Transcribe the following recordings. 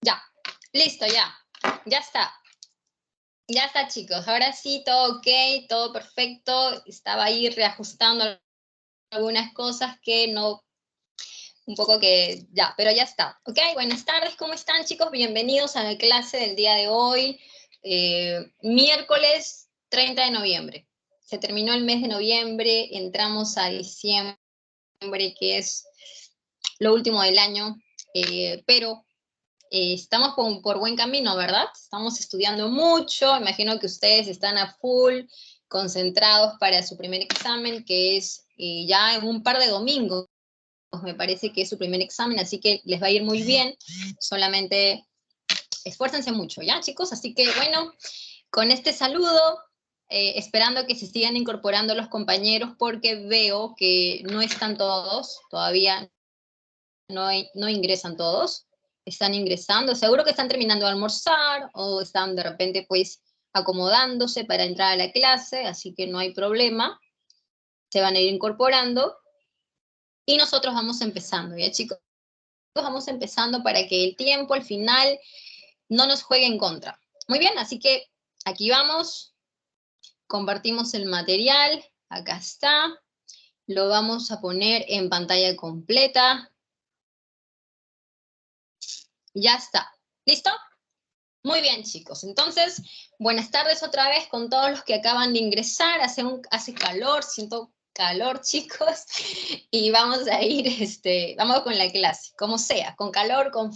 Ya, listo, ya. Ya está. Ya está, chicos. Ahora sí, todo ok, todo perfecto. Estaba ahí reajustando algunas cosas que no, un poco que ya, pero ya está. Ok, buenas tardes, ¿cómo están, chicos? Bienvenidos a la clase del día de hoy, miércoles 30 de noviembre. Se terminó el mes de noviembre, entramos a diciembre, que es lo último del año, pero estamos por buen camino, ¿verdad? Estamos estudiando mucho, imagino que ustedes están a full, concentrados para su primer examen, que es ya en un par de domingos, me parece que es su primer examen, así que les va a ir muy bien, solamente esfuércense mucho, ¿ya, chicos? Así que, bueno, con este saludo, esperando que se sigan incorporando los compañeros, porque veo que no están todos, todavía no ingresan todos, están ingresando, seguro que están terminando de almorzar o están de repente pues acomodándose para entrar a la clase, así que no hay problema, se van a ir incorporando y nosotros vamos empezando, ¿ya, chicos? Vamos empezando para que el tiempo al final no nos juegue en contra. Muy bien, así que aquí vamos, compartimos el material, acá está, lo vamos a poner en pantalla completa. Ya está. ¿Listo? Muy bien, chicos. Entonces, buenas tardes otra vez con todos los que acaban de ingresar. Hace calor, siento calor, chicos. Y vamos a ir, vamos con la clase, como sea, con calor, con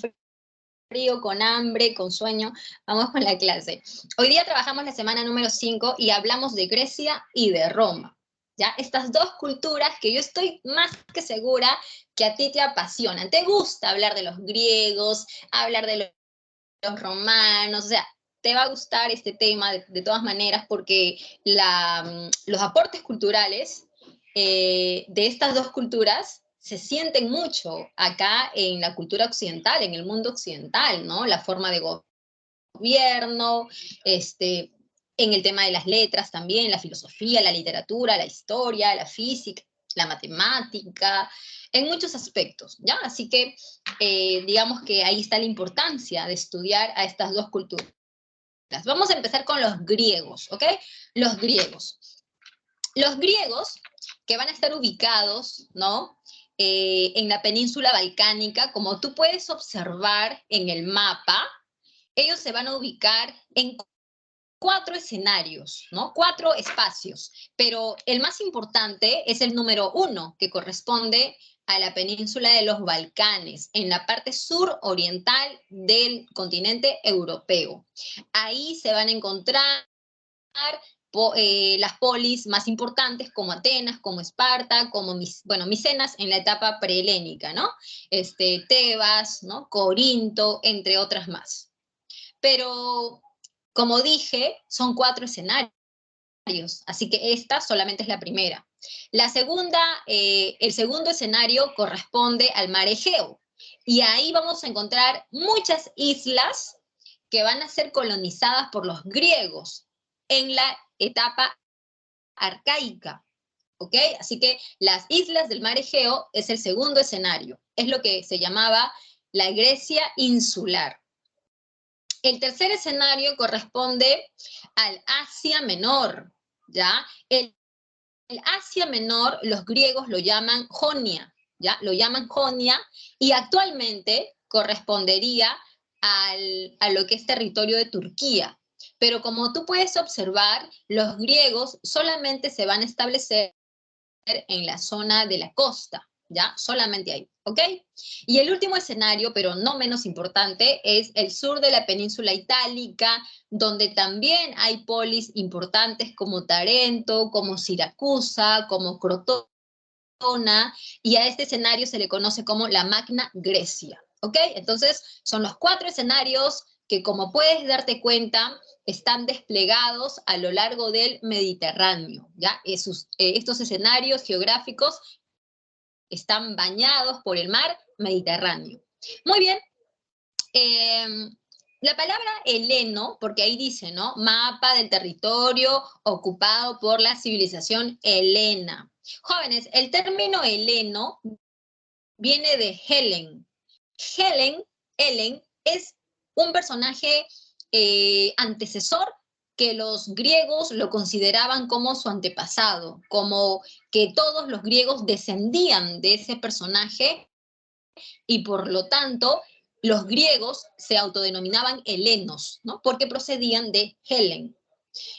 frío, con hambre, con sueño, vamos con la clase. Hoy día trabajamos la semana número 5 y hablamos de Grecia y de Roma. ¿Ya? Estas dos culturas que yo estoy más que segura que a ti te apasionan. Te gusta hablar de los griegos, hablar de los romanos, o sea, te va a gustar este tema de todas maneras porque los aportes culturales de estas dos culturas se sienten mucho acá en la cultura occidental, en el mundo occidental, ¿no? La forma de gobierno, en el tema de las letras también, la filosofía, la literatura, la historia, la física, la matemática, en muchos aspectos, ¿ya? Así que digamos que ahí está la importancia de estudiar a estas dos culturas. Vamos a empezar con los griegos, ¿ok? Los griegos. Los griegos, que van a estar ubicados, ¿no? En la península balcánica, como tú puedes observar en el mapa, ellos se van a ubicar en 4 escenarios, ¿no? 4 espacios, pero el más importante es el número 1, que corresponde a la península de los Balcanes, en la parte suroriental del continente europeo. Ahí se van a encontrar las polis más importantes como Atenas, como Esparta, como Micenas en la etapa prehelénica, ¿no? Tebas, ¿no? Corinto, entre otras más. Pero, como dije, son 4 escenarios, así que esta solamente es la primera. La segunda, el segundo escenario corresponde al mar Egeo, y ahí vamos a encontrar muchas islas que van a ser colonizadas por los griegos en la etapa arcaica, ¿ok? Así que las islas del mar Egeo es el segundo escenario, es lo que se llamaba la Grecia insular. El tercer escenario corresponde al Asia Menor, ¿ya? El Asia Menor los griegos lo llaman Jonia, ¿ya? Lo llaman Jonia y actualmente correspondería a lo que es territorio de Turquía. Pero como tú puedes observar, los griegos solamente se van a establecer en la zona de la costa, ¿ya? Solamente ahí, ¿ok? Y el último escenario, pero no menos importante, es el sur de la península itálica, donde también hay polis importantes como Tarento, como Siracusa, como Crotona, y a este escenario se le conoce como la Magna Grecia, ¿ok? Entonces, son los 4 escenarios que, como puedes darte cuenta, están desplegados a lo largo del Mediterráneo, ¿ya? Estos escenarios geográficos están bañados por el mar Mediterráneo. Muy bien. La palabra heleno, porque ahí dice, ¿no? Mapa del territorio ocupado por la civilización helena. Jóvenes, el término heleno viene de Helen. Helen es un personaje antecesor que los griegos lo consideraban como su antepasado, como que todos los griegos descendían de ese personaje y por lo tanto los griegos se autodenominaban helenos, ¿no? Porque procedían de Helen.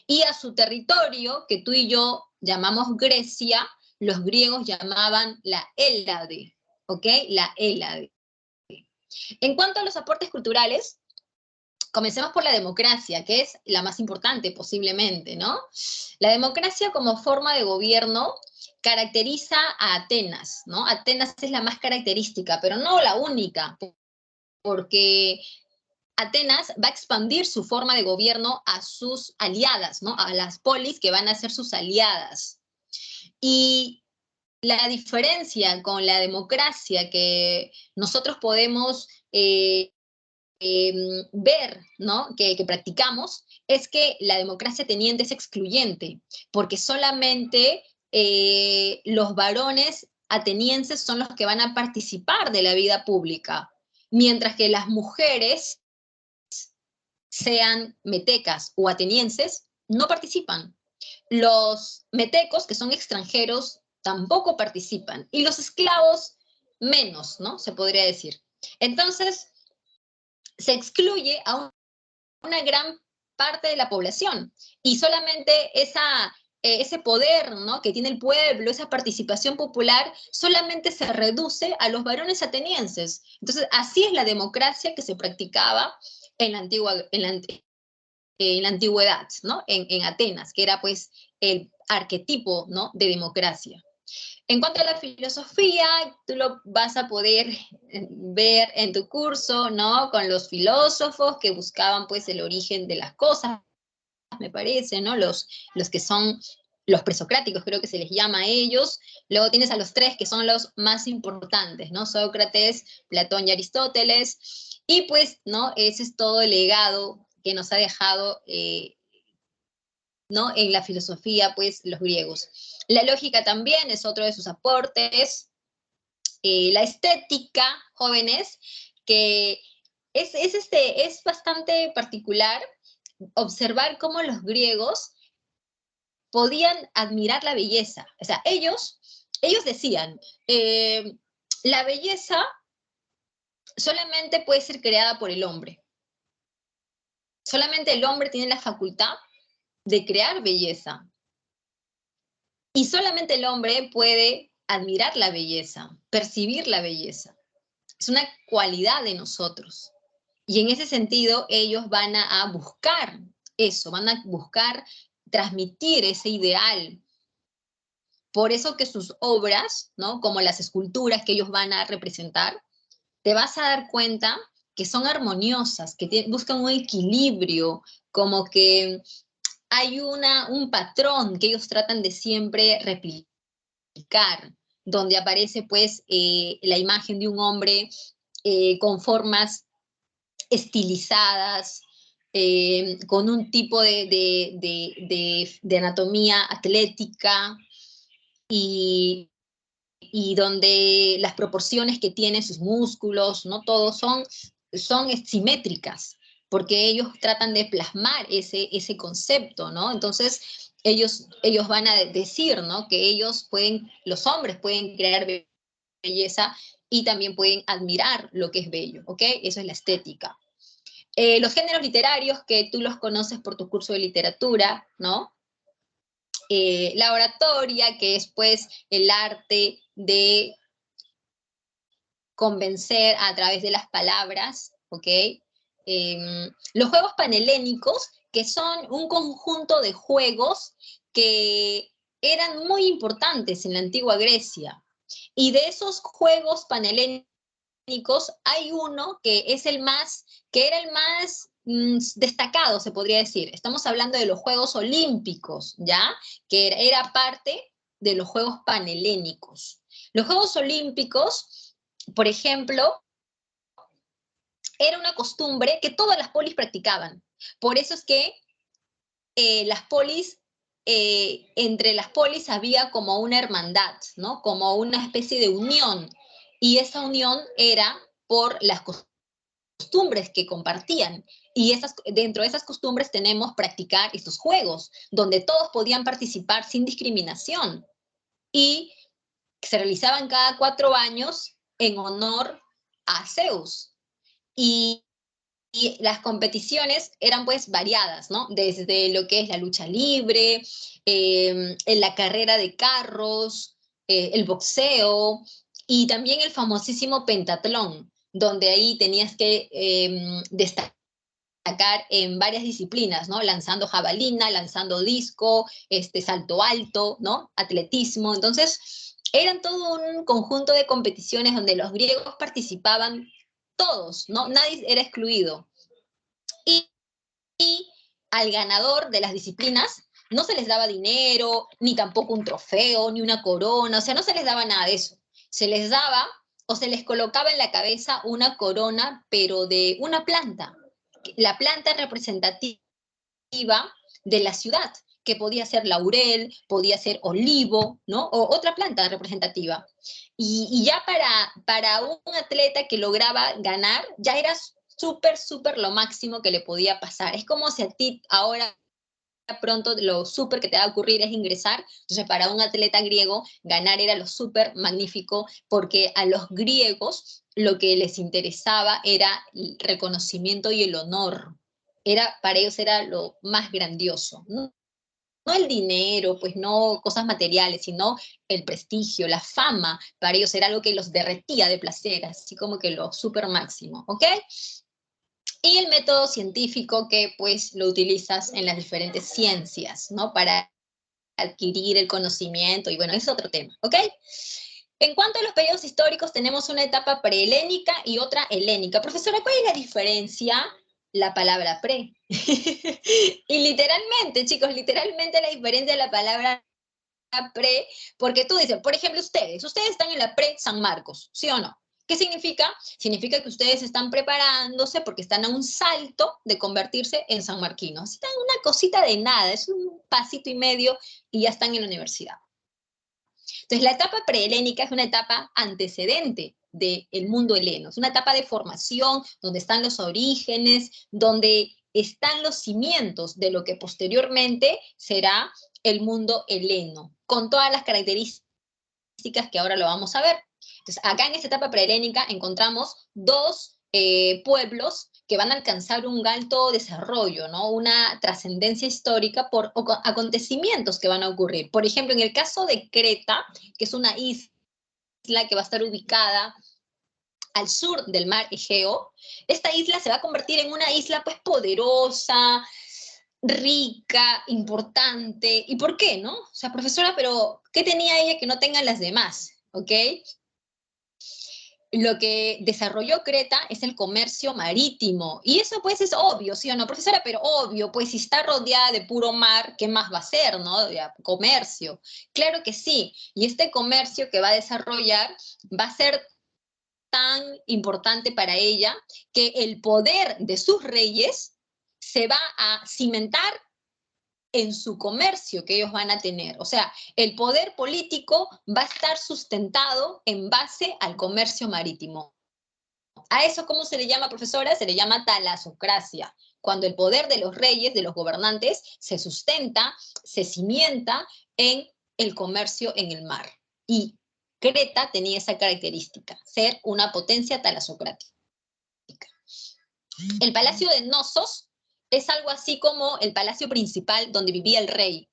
Y a su territorio, que tú y yo llamamos Grecia, los griegos llamaban la Hélade, ¿ok? La Hélade. En cuanto a los aportes culturales, comencemos por la democracia, que es la más importante posiblemente, ¿no? La democracia como forma de gobierno caracteriza a Atenas, ¿no? Atenas es la más característica, pero no la única, porque Atenas va a expandir su forma de gobierno a sus aliadas, ¿no? A las polis que van a ser sus aliadas. Y la diferencia con la democracia que nosotros podemos ver, ¿no? que practicamos, es que la democracia ateniense es excluyente, porque solamente los varones atenienses son los que van a participar de la vida pública, mientras que las mujeres, sean metecas o atenienses, no participan. Los metecos, que son extranjeros, tampoco participan, y los esclavos menos, ¿no? Se podría decir. Entonces, se excluye a una gran parte de la población, y solamente ese poder, ¿no? que tiene el pueblo, esa participación popular, solamente se reduce a los varones atenienses. Entonces, así es la democracia que se practicaba en la antigüedad, ¿no? En Atenas, que era pues el arquetipo, ¿no? de democracia. En cuanto a la filosofía, tú lo vas a poder ver en tu curso, ¿no? Con los filósofos que buscaban pues el origen de las cosas, me parece, ¿no? Los que son los presocráticos, creo que se les llama a ellos. Luego tienes a los tres que son los más importantes, ¿no? Sócrates, Platón y Aristóteles. Y pues, ¿no? Ese es todo el legado que nos ha dejado ¿no? en la filosofía, pues, los griegos. La lógica también es otro de sus aportes. La estética, jóvenes, que es bastante particular observar cómo los griegos podían admirar la belleza. O sea, ellos decían, la belleza solamente puede ser creada por el hombre. Solamente el hombre tiene la facultad de crear belleza. Y solamente el hombre puede admirar la belleza, percibir la belleza. Es una cualidad de nosotros. Y en ese sentido, ellos van a buscar eso, van a buscar transmitir ese ideal. Por eso que sus obras, ¿no? como las esculturas que ellos van a representar, te vas a dar cuenta que son armoniosas, que buscan un equilibrio, como que hay un patrón que ellos tratan de siempre replicar, donde aparece pues la imagen de un hombre con formas estilizadas, con un tipo de anatomía atlética y donde las proporciones que tienen sus músculos, ¿no? Todos son simétricas, porque ellos tratan de plasmar ese concepto, ¿no? Entonces, ellos van a decir, ¿no? Que los hombres pueden crear belleza y también pueden admirar lo que es bello, ¿ok? Eso es la estética. Los géneros literarios, que tú los conoces por tu curso de literatura, ¿no? La oratoria, que es pues el arte de convencer a través de las palabras, ¿ok? Los juegos panhelénicos, que son un conjunto de juegos que eran muy importantes en la antigua Grecia. Y de esos juegos panhelénicos hay uno que era el más destacado, se podría decir. Estamos hablando de los Juegos Olímpicos, ¿ya? Que era parte de los Juegos Panhelénicos. Los Juegos Olímpicos, por ejemplo, era una costumbre que todas las polis practicaban. Por eso es que entre las polis había como una hermandad, ¿no? Como una especie de unión. Y esa unión era por las costumbres costumbres que compartían. Y dentro de esas costumbres tenemos practicar estos juegos, donde todos podían participar sin discriminación. Y se realizaban cada 4 años en honor a Zeus. Y las competiciones eran pues variadas, ¿no? Desde lo que es la lucha libre, en la carrera de carros, el boxeo y también el famosísimo pentatlón, donde ahí tenías que destacar en varias disciplinas, ¿no? Lanzando jabalina, lanzando disco, salto alto, ¿no? Atletismo. Entonces, eran todo un conjunto de competiciones donde los griegos participaban todos, ¿no? Nadie era excluido. Y al ganador de las disciplinas no se les daba dinero, ni tampoco un trofeo, ni una corona, o sea, no se les daba nada de eso. Se les daba o se les colocaba en la cabeza una corona, pero de una planta, la planta representativa de la ciudad, que podía ser laurel, podía ser olivo, ¿no? O otra planta representativa. Y ya para un atleta que lograba ganar, ya era súper lo máximo que le podía pasar. Es como si a ti ahora pronto lo súper que te va a ocurrir es ingresar. Entonces, para un atleta griego, ganar era lo súper magnífico, porque a los griegos lo que les interesaba era el reconocimiento y el honor. Para ellos era lo más grandioso, ¿no? No el dinero, pues no cosas materiales, sino el prestigio, la fama, para ellos era algo que los derretía de placer, así como que lo súper máximo, ¿ok? Y el método científico que pues lo utilizas en las diferentes ciencias, ¿no? Para adquirir el conocimiento, y bueno, es otro tema, ¿ok? En cuanto a los periodos históricos, tenemos una etapa prehelénica y otra helénica. Profesora, ¿cuál es la diferencia? La palabra pre. Y literalmente, chicos, literalmente la diferencia de la palabra pre, porque tú dices, por ejemplo, ustedes están en la pre-San Marcos, ¿sí o no? ¿Qué significa? Significa que ustedes están preparándose porque están a un salto de convertirse en sanmarquinos. Están una cosita de nada, es un pasito y medio y ya están en la universidad. Entonces, la etapa prehelénica es una etapa antecedente del mundo heleno, es una etapa de formación donde están los orígenes, donde están los cimientos de lo que posteriormente será el mundo heleno, con todas las características que ahora lo vamos a ver. Entonces, acá en esta etapa prehelénica encontramos dos pueblos que van a alcanzar un alto desarrollo, ¿no? Una trascendencia histórica por acontecimientos que van a ocurrir. Por ejemplo, en el caso de Creta, que es una isla que va a estar ubicada al sur del mar Egeo, esta isla se va a convertir en una isla pues poderosa, rica, importante. ¿Y por qué, no? O sea, profesora, pero ¿qué tenía ella que no tengan las demás? ¿Ok? Lo que desarrolló Creta es el comercio marítimo. Y eso pues es obvio, ¿sí o no, profesora? Pero obvio, pues si está rodeada de puro mar, ¿qué más va a ser, no? Comercio. Claro que sí. Y este comercio que va a desarrollar va a ser tan importante para ella que el poder de sus reyes se va a cimentar en su comercio que ellos van a tener. O sea, el poder político va a estar sustentado en base al comercio marítimo. ¿A eso cómo se le llama, profesora? Se le llama talasocracia. Cuando el poder de los reyes, de los gobernantes, se sustenta, se cimienta en el comercio en el mar. Y Creta tenía esa característica, ser una potencia talasocrática. El palacio de Knossos es algo así como el palacio principal donde vivía el rey.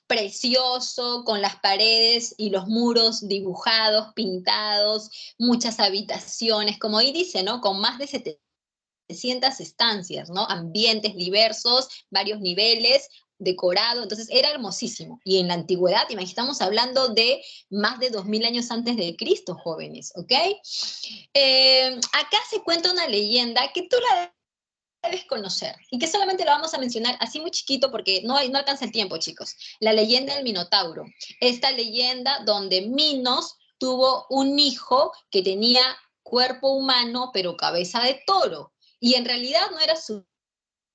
Precioso, con las paredes y los muros dibujados, pintados, muchas habitaciones, como ahí dice, ¿no? Con más de 700 estancias, ¿no? Ambientes diversos, varios niveles, decorado, entonces era hermosísimo. Y en la antigüedad, estamos hablando de más de 2000 años antes de Cristo, jóvenes, ¿ok? Acá se cuenta una leyenda que tú la debes conocer y que solamente lo vamos a mencionar así muy chiquito porque no alcanza el tiempo, chicos. La leyenda del Minotauro. Esta leyenda donde Minos tuvo un hijo que tenía cuerpo humano pero cabeza de toro. Y en realidad no era su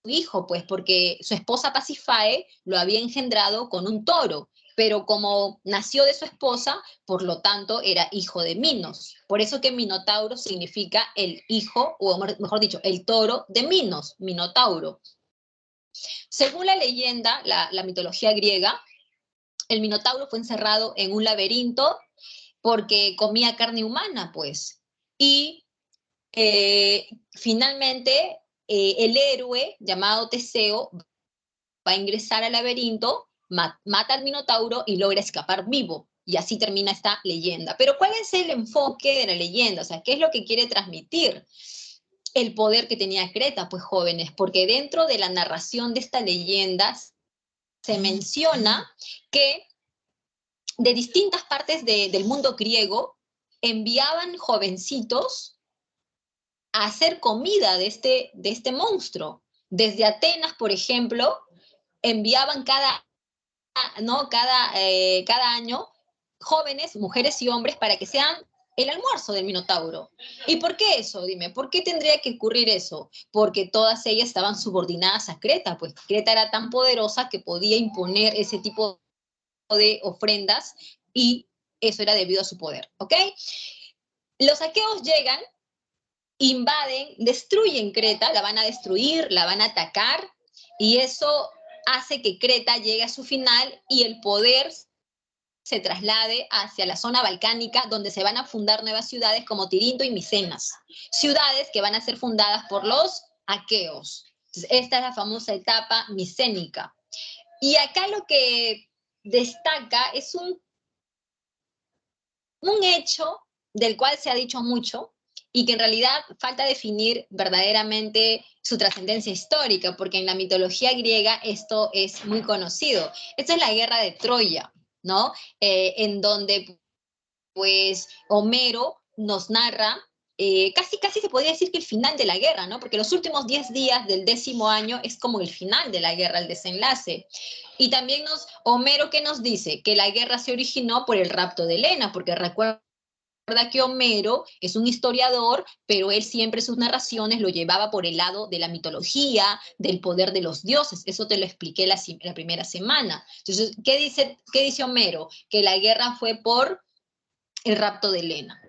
hijo, pues, porque su esposa Pasifae lo había engendrado con un toro. pero como nació de su esposa, por lo tanto era hijo de Minos. Por eso que Minotauro significa el hijo, o mejor dicho, el toro de Minos, Minotauro. Según la leyenda, la mitología griega, el Minotauro fue encerrado en un laberinto porque comía carne humana, pues. Y finalmente el héroe llamado Teseo va a ingresar al laberinto, mata al Minotauro y logra escapar vivo. Y así termina esta leyenda. Pero ¿cuál es el enfoque de la leyenda? O sea, ¿qué es lo que quiere transmitir? El poder que tenía Creta, pues jóvenes, porque dentro de la narración de esta leyenda se menciona que de distintas partes del mundo griego enviaban jovencitos a hacer comida de este monstruo. Desde Atenas, por ejemplo, enviaban cada año jóvenes, mujeres y hombres, para que sean el almuerzo del Minotauro. ¿Y por qué eso? Dime, ¿por qué tendría que ocurrir eso? Porque todas ellas estaban subordinadas a Creta, pues Creta era tan poderosa que podía imponer ese tipo de ofrendas y eso era debido a su poder, ¿ok? Los aqueos llegan, invaden, destruyen Creta, la van a destruir, la van a atacar y eso hace que Creta llegue a su final y el poder se traslade hacia la zona balcánica, donde se van a fundar nuevas ciudades como Tirinto y Micenas, ciudades que van a ser fundadas por los aqueos. Entonces, esta es la famosa etapa micénica. Y acá lo que destaca es un hecho del cual se ha dicho mucho y que en realidad falta definir verdaderamente su trascendencia histórica, porque en la mitología griega esto es muy conocido. Esta es la guerra de Troya, ¿no? En donde pues Homero nos narra casi se podría decir que el final de la guerra, ¿no? Porque los últimos 10 días del 10º año es como el final de la guerra, el desenlace. Y también Homero, ¿qué nos dice? Que la guerra se originó por el rapto de Helena, porque recuerda que Homero es un historiador, pero él siempre sus narraciones lo llevaba por el lado de la mitología, del poder de los dioses. Eso te lo expliqué la primera semana. Entonces, ¿qué dice Homero? Que la guerra fue por el rapto de Helena.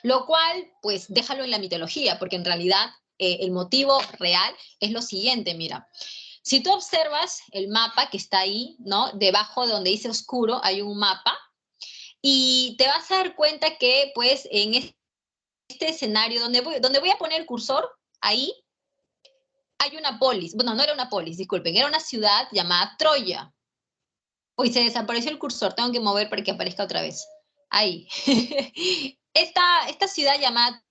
Lo cual, pues, déjalo en la mitología, porque en realidad el motivo real es lo siguiente, mira. Si tú observas el mapa que está ahí, ¿no? Debajo de donde dice oscuro hay un mapa, y te vas a dar cuenta que, pues, en este escenario donde voy a poner el cursor, ahí hay una polis. Bueno, no era una polis, disculpen, era una ciudad llamada Troya. Uy, se desapareció el cursor, tengo que mover para que aparezca otra vez. Ahí. Esta ciudad llamada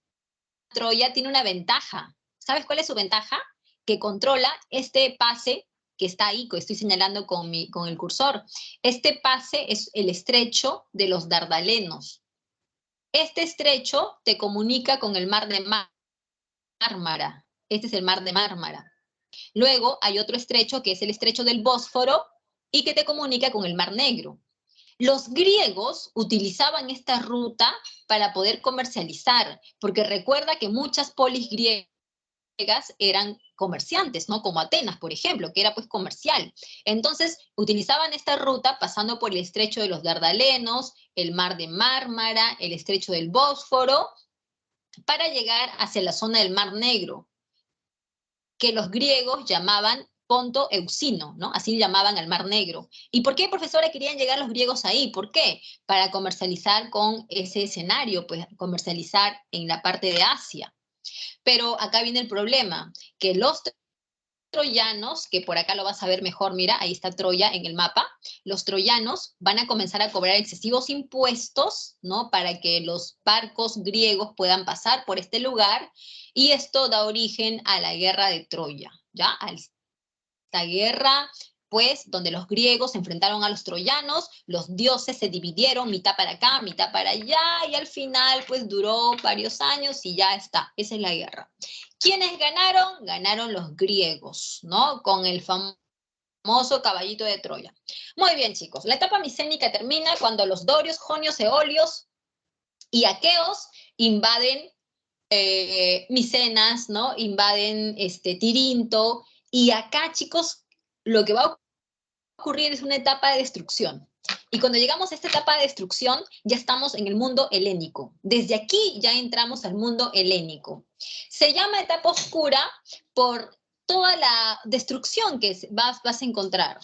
Troya tiene una ventaja. ¿Sabes cuál es su ventaja? Que controla este pase que está ahí, que estoy señalando con el cursor. Este pase es el estrecho de los Dardalenos. Este estrecho te comunica con el mar de Mármara. Este es el mar de Mármara. Luego hay otro estrecho que es el estrecho del Bósforo y que te comunica con el mar Negro. Los griegos utilizaban esta ruta para poder comercializar, porque recuerda que muchas polis griegas eran comerciantes, ¿no? Como Atenas, por ejemplo, que era pues comercial. Entonces, utilizaban esta ruta pasando por el estrecho de los Dardalenos, el mar de Mármara, el estrecho del Bósforo, para llegar hacia la zona del Mar Negro, que los griegos llamaban Ponto Euxino, ¿no? Así llamaban al Mar Negro. ¿Y por qué, profesora, querían llegar los griegos ahí? ¿Por qué? Para comercializar con ese escenario, pues comercializar en la parte de Asia. Pero acá viene el problema, que los troyanos, que por acá lo vas a ver mejor, mira, ahí está Troya en el mapa, los troyanos van a comenzar a cobrar excesivos impuestos, ¿no? Para que los barcos griegos puedan pasar por este lugar, y esto da origen a la guerra de Troya, ¿ya? A esta guerra, pues, donde los griegos se enfrentaron a los troyanos, los dioses se dividieron, mitad para acá, mitad para allá, y al final, pues, duró varios años y ya está, esa es la guerra. ¿Quiénes ganaron? Ganaron los griegos, ¿no? Con el famoso caballito de Troya. Muy bien, chicos, la etapa micénica termina cuando los dorios, jonios, eolios y aqueos invaden Micenas, ¿no? Invaden Tirinto, y acá, chicos, lo que va a ocurrir es una etapa de destrucción. Y cuando llegamos a esta etapa de destrucción, ya estamos en el mundo helénico. Desde aquí ya entramos al mundo helénico. Se llama etapa oscura por toda la destrucción que vas a encontrar.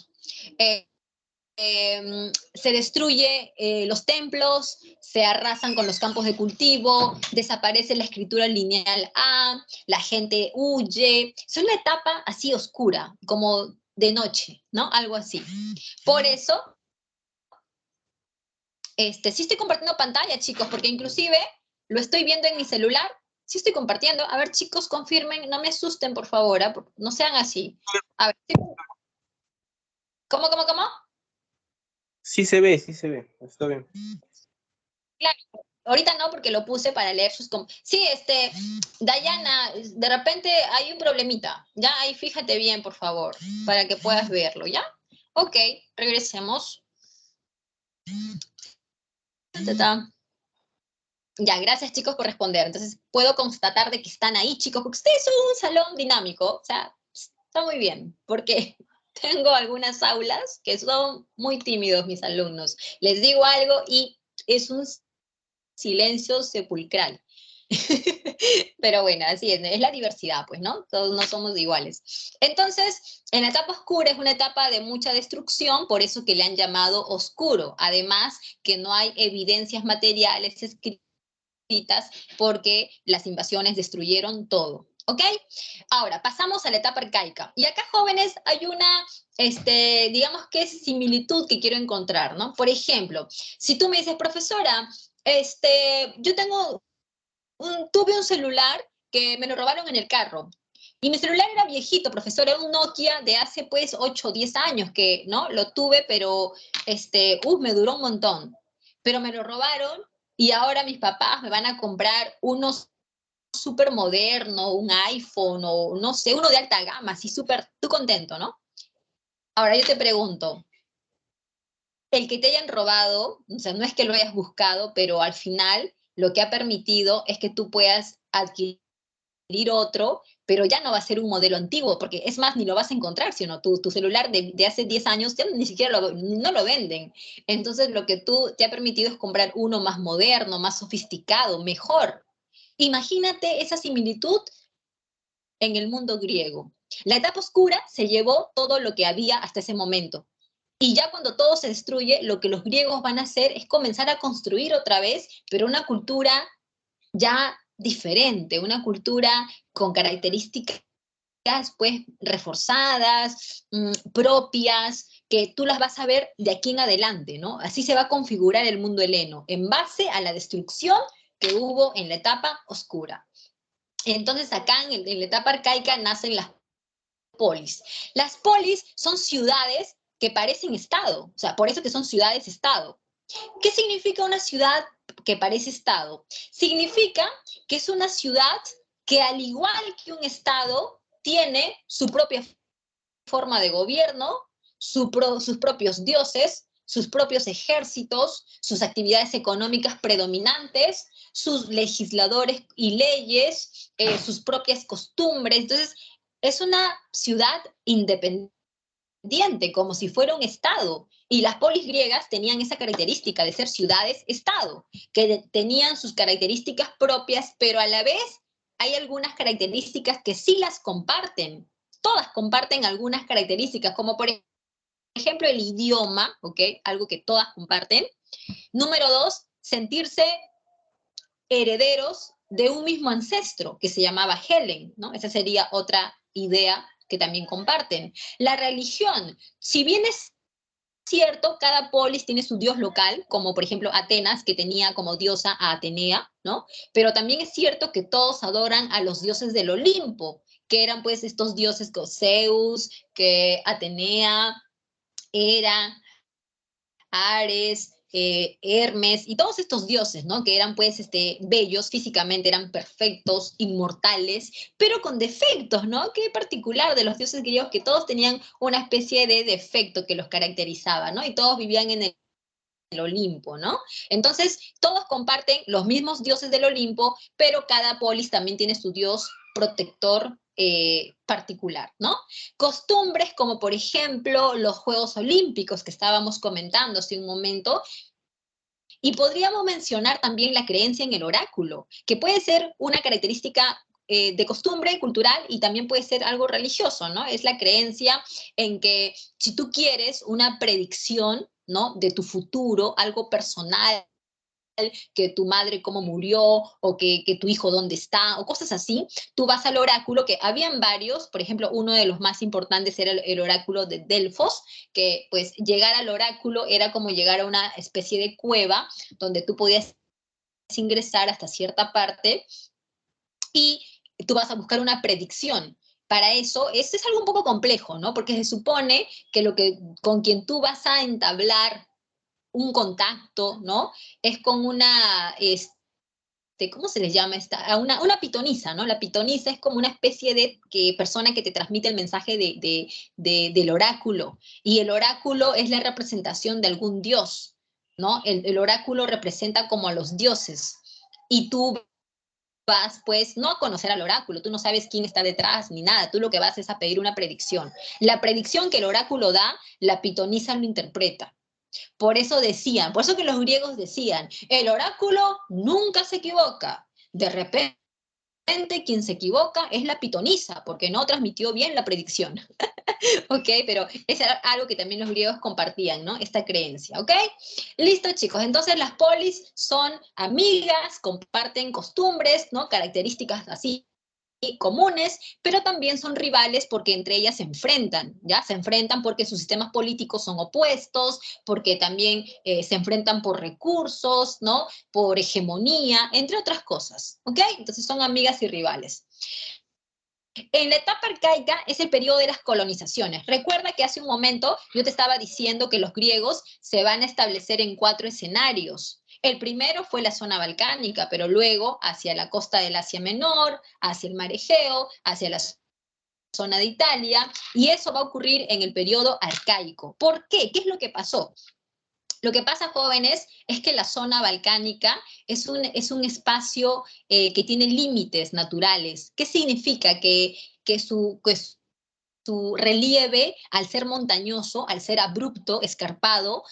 Se destruye los templos, se arrasan con los campos de cultivo, desaparece la escritura lineal A, la gente huye. Es una etapa así oscura, como de noche, ¿no? Algo así. Por eso, sí estoy compartiendo pantalla, chicos, porque inclusive lo estoy viendo en mi celular. Sí estoy compartiendo. A ver, chicos, confirmen, no me asusten, por favor, ¿eh? No sean así. A ver, ¿cómo? Sí se ve, está bien. Claro, ahorita no, porque lo puse para leer sus... Sí, Dayana, de repente hay un problemita. Ya, ahí fíjate bien, por favor, para que puedas verlo, ¿ya? Ok, regresemos. Ya, gracias chicos por responder. Entonces, puedo constatar de que están ahí, chicos, porque ustedes son un salón dinámico. O sea, está muy bien, porque tengo algunas aulas que son muy tímidos mis alumnos. Les digo algo y es un silencio sepulcral. Pero bueno, así es la diversidad, pues, ¿no? Todos no somos iguales. Entonces, en la etapa oscura es una etapa de mucha destrucción, por eso que le han llamado oscuro. Además, que no hay evidencias materiales escritas porque las invasiones destruyeron todo. ¿Ok? Ahora, pasamos a la etapa arcaica. Y acá, jóvenes, hay una, digamos que es similitud que quiero encontrar, ¿no? Por ejemplo, si tú me dices, profesora, yo tuve un celular que me lo robaron en el carro. Y mi celular era viejito, profesor, era un Nokia de hace pues 8 o 10 años que, ¿no? Lo tuve, pero, me duró un montón. Pero me lo robaron y ahora mis papás me van a comprar unos súper moderno, un iPhone o no sé, uno de alta gama, así súper, tú contento, ¿no? Ahora yo te pregunto, el que te hayan robado, o sea, no es que lo hayas buscado, pero al final lo que ha permitido es que tú puedas adquirir otro, pero ya no va a ser un modelo antiguo, porque es más, ni lo vas a encontrar, sino tu celular de hace 10 años ya ni siquiera no lo venden. Entonces lo que tú te ha permitido es comprar uno más moderno, más sofisticado, mejor. Imagínate esa similitud en el mundo griego. La etapa oscura se llevó todo lo que había hasta ese momento. Y ya cuando todo se destruye, lo que los griegos van a hacer es comenzar a construir otra vez, pero una cultura ya diferente, una cultura con características pues reforzadas, propias, que tú las vas a ver de aquí en adelante, ¿no? Así se va a configurar el mundo heleno, en base a la destrucción que hubo en la etapa oscura. Entonces acá en la etapa arcaica nacen las polis. Las polis son ciudades que parecen estado, o sea, por eso que son ciudades-estado. ¿Qué significa una ciudad que parece estado? Significa que es una ciudad que al igual que un estado tiene su propia forma de gobierno, sus propios dioses, sus propios ejércitos, sus actividades económicas predominantes, sus legisladores y leyes, sus propias costumbres. Entonces, es una ciudad independiente, como si fuera un estado. Y las polis griegas tenían esa característica de ser ciudades-estado, que tenían sus características propias, pero a la vez hay algunas características que sí las comparten. Todas comparten algunas características, como por ejemplo el idioma, ¿ok? Algo que todas comparten. Número 2, sentirse herederos de un mismo ancestro que se llamaba Helen, ¿no? Esa sería otra idea que también comparten. La religión, si bien es cierto, cada polis tiene su dios local, como por ejemplo Atenas, que tenía como diosa a Atenea, ¿no? Pero también es cierto que todos adoran a los dioses del Olimpo, que eran pues estos dioses como Zeus, que Atenea, Hera, Ares, Hermes y todos estos dioses, ¿no? Que eran pues bellos físicamente, eran perfectos, inmortales, pero con defectos, ¿no? Qué particular de los dioses griegos que todos tenían una especie de defecto que los caracterizaba, ¿no? Y todos vivían en el Olimpo, ¿no? Entonces, todos comparten los mismos dioses del Olimpo, pero cada polis también tiene su dios protector particular, ¿no? Costumbres como, por ejemplo, los Juegos Olímpicos que estábamos comentando hace un momento, y podríamos mencionar también la creencia en el oráculo, que puede ser una característica de costumbre cultural y también puede ser algo religioso, ¿no? Es la creencia en que si tú quieres una predicción, ¿no? De tu futuro, algo personal, que tu madre cómo murió, o que tu hijo dónde está, o cosas así, tú vas al oráculo, que habían varios, por ejemplo, uno de los más importantes era el oráculo de Delfos, que pues llegar al oráculo era como llegar a una especie de cueva, donde tú podías ingresar hasta cierta parte, y tú vas a buscar una predicción. Para eso, es algo un poco complejo, ¿no? Porque se supone que con quien tú vas a entablar un contacto, ¿no? Es con una, ¿cómo se les llama esta? Una pitonisa, ¿no? La pitonisa es como una especie de persona que te transmite el mensaje del oráculo. Y el oráculo es la representación de algún dios, ¿no? El oráculo representa como a los dioses. Y tú vas, pues, no a conocer al oráculo, tú no sabes quién está detrás ni nada, tú lo que vas es a pedir una predicción. La predicción que el oráculo da, la pitonisa lo interpreta. Por eso decían, por eso que los griegos decían, el oráculo nunca se equivoca. De repente, quien se equivoca es la pitonisa, porque no transmitió bien la predicción. ¿Ok? Pero es algo que también los griegos compartían, ¿no? Esta creencia, ¿ok? Listo, chicos. Entonces las polis son amigas, comparten costumbres, ¿no? Características así comunes, pero también son rivales porque entre ellas se enfrentan, ¿ya? Se enfrentan porque sus sistemas políticos son opuestos, porque también se enfrentan por recursos, ¿no? Por hegemonía, entre otras cosas, ¿ok? Entonces son amigas y rivales. En la etapa arcaica es el periodo de las colonizaciones. Recuerda que hace un momento yo te estaba diciendo que los griegos se van a establecer en 4 escenarios. El primero fue la zona balcánica, pero luego hacia la costa del Asia Menor, hacia el mar Egeo, hacia la zona de Italia, y eso va a ocurrir en el periodo arcaico. ¿Por qué? ¿Qué es lo que pasó? Lo que pasa, jóvenes, es que la zona balcánica es un espacio que tiene límites naturales. ¿Qué significa? Que su relieve, al ser montañoso, al ser abrupto, escarpado,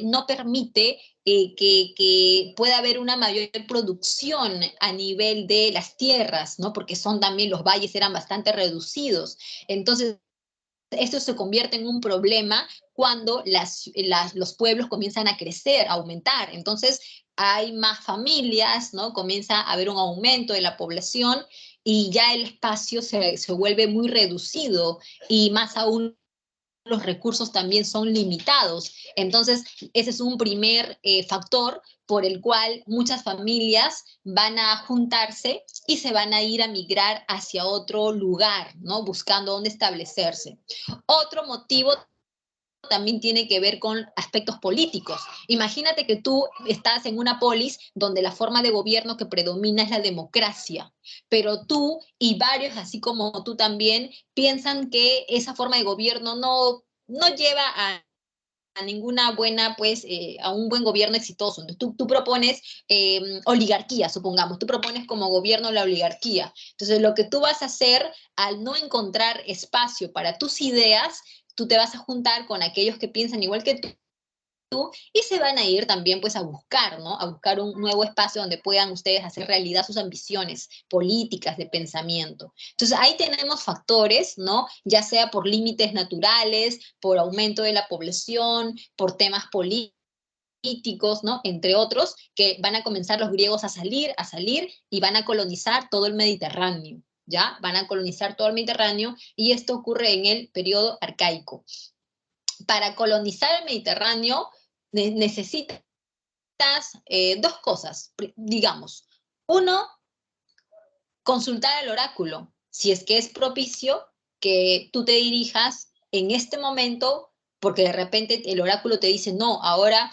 no permite que pueda haber una mayor producción a nivel de las tierras, ¿no? Porque también los valles eran bastante reducidos. Entonces, esto se convierte en un problema cuando los pueblos comienzan a crecer, a aumentar. Entonces, hay más familias, ¿no? Comienza a haber un aumento de la población y ya el espacio se vuelve muy reducido, y más aún los recursos también son limitados. Entonces, ese es un primer factor por el cual muchas familias van a juntarse y se van a ir a migrar hacia otro lugar, ¿no? Buscando dónde establecerse. Otro motivo también tiene que ver con aspectos políticos. Imagínate que tú estás en una polis donde la forma de gobierno que predomina es la democracia, pero tú y varios, así como tú también, piensan que esa forma de gobierno no lleva a ninguna buena, pues, a un buen gobierno exitoso. Entonces, tú propones oligarquía, supongamos, tú propones como gobierno la oligarquía. Entonces, lo que tú vas a hacer al no encontrar espacio para tus ideas, tú te vas a juntar con aquellos que piensan igual que tú y se van a ir también pues a buscar, ¿no? A buscar un nuevo espacio donde puedan ustedes hacer realidad sus ambiciones políticas de pensamiento. Entonces ahí tenemos factores, ¿no? Ya sea por límites naturales, por aumento de la población, por temas políticos, ¿no? Entre otros, que van a comenzar los griegos a salir y van a colonizar todo el Mediterráneo, ¿ya? Van a colonizar todo el Mediterráneo y esto ocurre en el periodo arcaico. Para colonizar el Mediterráneo necesitas dos cosas, digamos. Uno, consultar al oráculo, si es que es propicio que tú te dirijas en este momento, porque de repente el oráculo te dice, no, ahora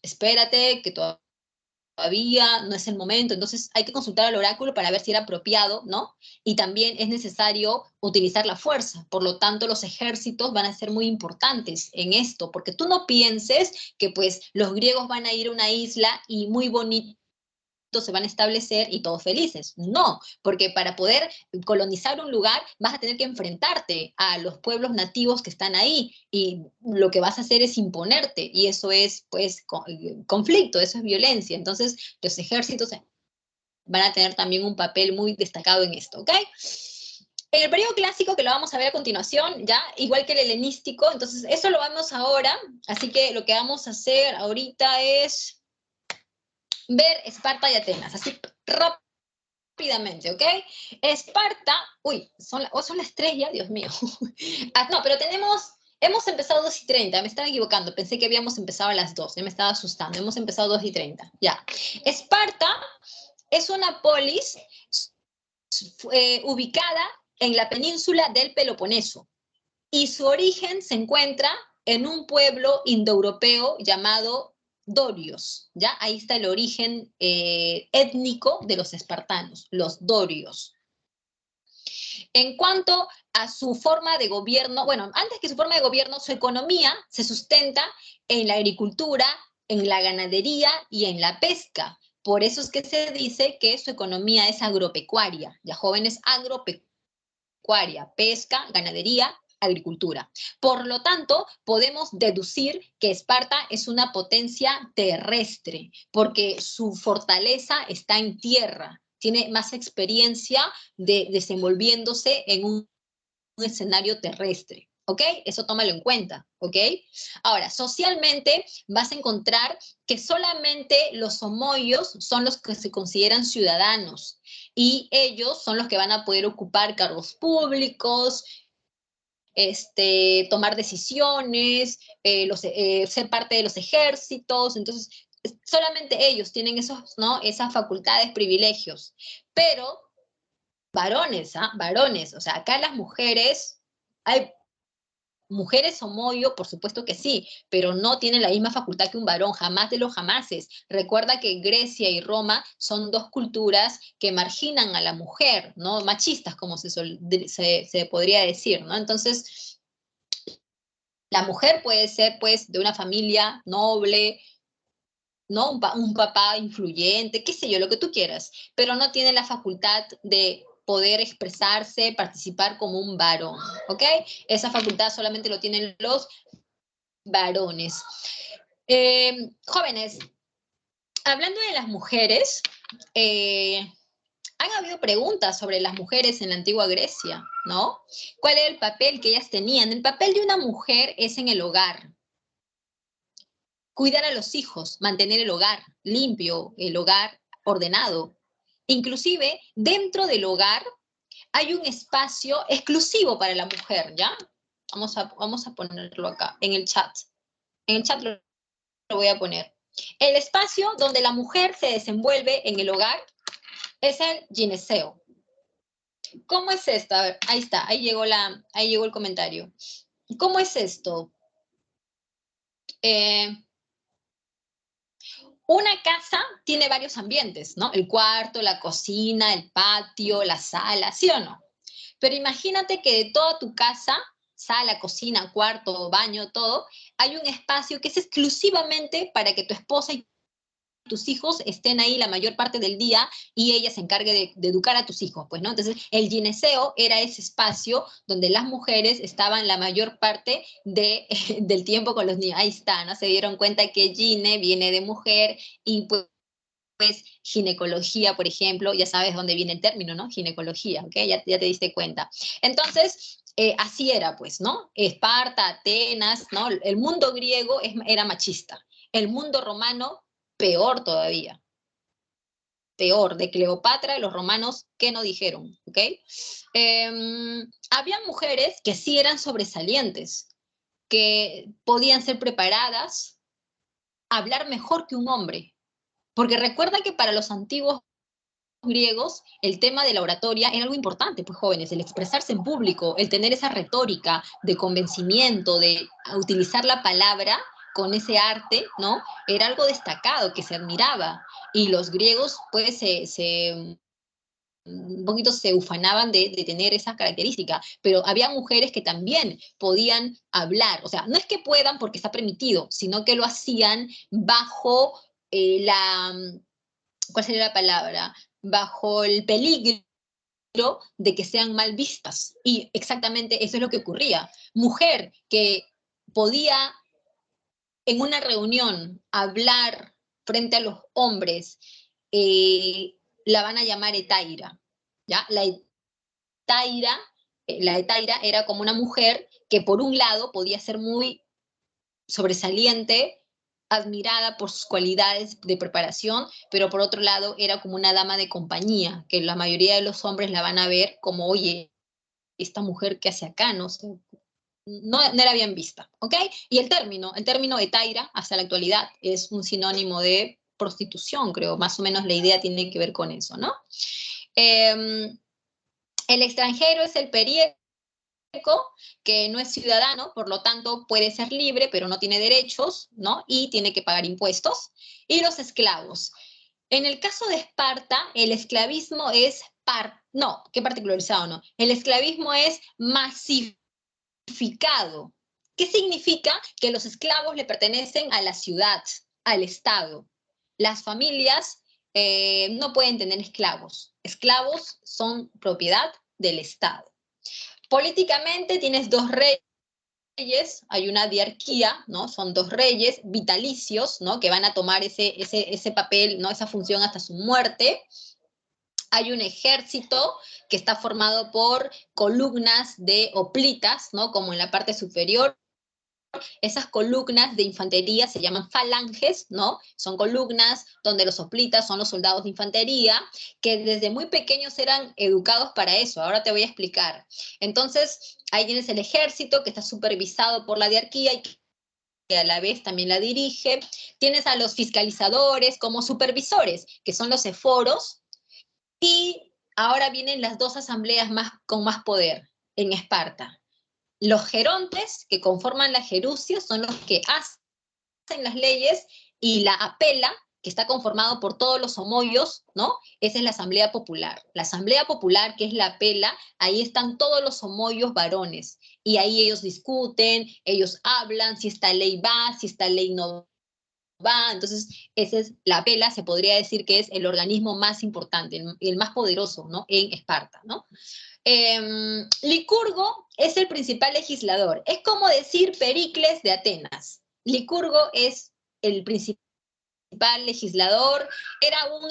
espérate, que todavía no es el momento. Entonces hay que consultar al oráculo para ver si era apropiado, ¿no? Y también es necesario utilizar la fuerza. Por lo tanto, los ejércitos van a ser muy importantes en esto, porque tú no pienses que pues los griegos van a ir a una isla y muy bonito se van a establecer y todos felices. No, porque para poder colonizar un lugar vas a tener que enfrentarte a los pueblos nativos que están ahí y lo que vas a hacer es imponerte y eso es pues conflicto, eso es violencia. Entonces los ejércitos van a tener también un papel muy destacado en esto, ¿ok? En el periodo clásico, que lo vamos a ver a continuación, ya, igual que el helenístico, entonces eso lo vamos ahora, así que lo que vamos a hacer ahorita es ver Esparta y Atenas, así rápidamente, ¿ok? Esparta, uy, son las 3 ya, Dios mío. No, pero hemos empezado 2:30, me estaba equivocando, pensé que habíamos empezado a las 2, me estaba asustando, hemos empezado 2:30, ya. Esparta es una polis ubicada en la península del Peloponeso y su origen se encuentra en un pueblo indoeuropeo llamado Dorios, ¿ya? Ahí está el origen étnico de los espartanos, los dorios. En cuanto a su forma de gobierno, bueno, antes que su forma de gobierno, su economía se sustenta en la agricultura, en la ganadería y en la pesca. Por eso es que se dice que su economía es agropecuaria, ya jóvenes, agropecuaria, pesca, ganadería, agricultura. Por lo tanto, podemos deducir que Esparta es una potencia terrestre, porque su fortaleza está en tierra, tiene más experiencia de desenvolviéndose en un escenario terrestre. ¿Ok? Eso tómalo en cuenta, ¿ok? Ahora, socialmente vas a encontrar que solamente los homoios son los que se consideran ciudadanos y ellos son los que van a poder ocupar cargos públicos, tomar decisiones, ser parte de los ejércitos, entonces solamente ellos tienen esos, ¿no? Esas facultades, privilegios, pero varones, ¿ah? Varones, o sea, acá las mujeres, hay mujeres homoio, por supuesto que sí, pero no tienen la misma facultad que un varón, jamás de los jamases. Recuerda que Grecia y Roma son dos culturas que marginan a la mujer, ¿no? Machistas, como se podría decir, ¿no? Entonces, la mujer puede ser, pues, de una familia noble, ¿no? Un papá influyente, qué sé yo, lo que tú quieras, pero no tiene la facultad de poder expresarse, participar como un varón, ¿ok? Esa facultad solamente lo tienen los varones. Jóvenes, hablando de las mujeres, han habido preguntas sobre las mujeres en la antigua Grecia, ¿no? ¿Cuál era el papel que ellas tenían? El papel de una mujer es en el hogar. Cuidar a los hijos, mantener el hogar limpio, el hogar ordenado. Inclusive, dentro del hogar hay un espacio exclusivo para la mujer, ¿ya? Vamos a ponerlo acá, en el chat. En el chat lo voy a poner. El espacio donde la mujer se desenvuelve en el hogar es el gineceo. ¿Cómo es esto? A ver, ahí está, ahí llegó el comentario. ¿Cómo es esto? Una casa tiene varios ambientes, ¿no? El cuarto, la cocina, el patio, la sala, ¿sí o no? Pero imagínate que de toda tu casa, sala, cocina, cuarto, baño, todo, hay un espacio que es exclusivamente para que tu esposa y tus hijos estén ahí la mayor parte del día y ella se encargue de educar a tus hijos, pues, ¿no? Entonces, el gineceo era ese espacio donde las mujeres estaban la mayor parte del tiempo con los niños. Ahí está, ¿no? Se dieron cuenta que gine viene de mujer y pues ginecología, por ejemplo, ya sabes dónde viene el término, ¿no? Ginecología, ¿ok? Ya te diste cuenta. Entonces, así era, pues, ¿no? Esparta, Atenas, ¿no? El mundo griego era machista. El mundo romano, peor todavía. Peor, de Cleopatra, los romanos, ¿qué no dijeron? ¿Ok? Había mujeres que sí eran sobresalientes, que podían ser preparadas a hablar mejor que un hombre. Porque recuerda que para los antiguos griegos, el tema de la oratoria era algo importante, pues jóvenes, el expresarse en público, el tener esa retórica de convencimiento, de utilizar la palabra con ese arte, ¿no? Era algo destacado, que se admiraba. Y los griegos, pues, un poquito se ufanaban de tener esa característica, pero había mujeres que también podían hablar, o sea, no es que puedan porque está permitido, sino que lo hacían bajo la ¿cuál sería la palabra? Bajo el peligro de que sean mal vistas. Y exactamente eso es lo que ocurría. Mujer que podía en una reunión hablar frente a los hombres, la van a llamar hetaira, ¿ya? La hetaira era como una mujer que por un lado podía ser muy sobresaliente, admirada por sus cualidades de preparación, pero por otro lado era como una dama de compañía, que la mayoría de los hombres la van a ver como, oye, esta mujer que hace acá, ¿no? No era bien vista, ¿ok? Y el término hetaira hasta la actualidad es un sinónimo de prostitución, creo, más o menos la idea tiene que ver con eso, ¿no? El extranjero es el periódico que no es ciudadano, por lo tanto puede ser libre, pero no tiene derechos, ¿no? Y tiene que pagar impuestos. Y los esclavos. En el caso de Esparta, el esclavismo es, no, qué particularizado, ¿no? El esclavismo es masificado. ¿Qué significa? Que los esclavos le pertenecen a la ciudad, al Estado. Las familias no pueden tener esclavos. Esclavos son propiedad del Estado. Políticamente tienes dos reyes, hay una diarquía, ¿no? Son dos reyes vitalicios, ¿no? Que van a tomar ese papel, ¿no? Esa función hasta su muerte. Hay un ejército que está formado por columnas de hoplitas, ¿no? Como en la parte superior. Esas columnas de infantería se llaman falanges, ¿no? Son columnas donde los hoplitas son los soldados de infantería, que desde muy pequeños eran educados para eso. Ahora te voy a explicar. Entonces, ahí tienes el ejército que está supervisado por la diarquía y que a la vez también la dirige. Tienes a los fiscalizadores como supervisores, que son los eforos, y ahora vienen las dos asambleas con más poder en Esparta. Los gerontes, que conforman la gerusia, son los que hacen las leyes, y la apela, que está conformado por todos los homoios, ¿no? Esa es la asamblea popular. La asamblea popular, que es la apela, ahí están todos los homoios varones, y ahí ellos discuten, ellos hablan, si esta ley va, si esta ley no va. Entonces, esa es la apela, se podría decir que es el organismo más importante, el más poderoso, ¿no? En Esparta, ¿no? Licurgo es el principal legislador. Es como decir Pericles de Atenas. Licurgo es el principal legislador. Era un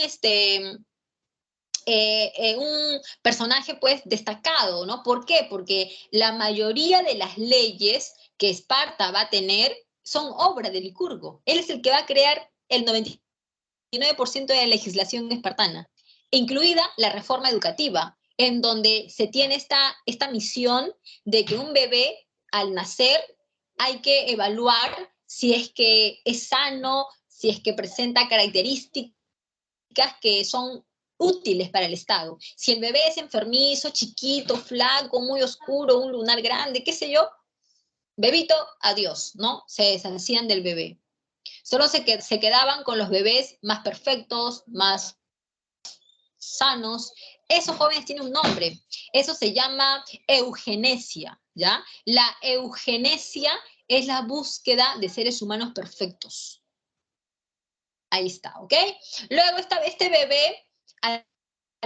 personaje pues destacado, ¿no? ¿Por qué? Porque la mayoría de las leyes que Esparta va a tener son obra de Licurgo. Él es el que va a crear el 99% de la legislación espartana, incluida la reforma educativa, en donde se tiene esta misión de que un bebé al nacer hay que evaluar si es que es sano, si es que presenta características que son útiles para el Estado. Si el bebé es enfermizo, chiquito, flaco, muy oscuro, un lunar grande, qué sé yo, bebito, adiós, ¿no? Se deshacían del bebé. Solo se quedaban con los bebés más perfectos, más sanos. Esos jóvenes tienen un nombre. Eso se llama eugenesia, ¿ya? La eugenesia es la búsqueda de seres humanos perfectos. Ahí está, ¿ok? Luego este bebé, a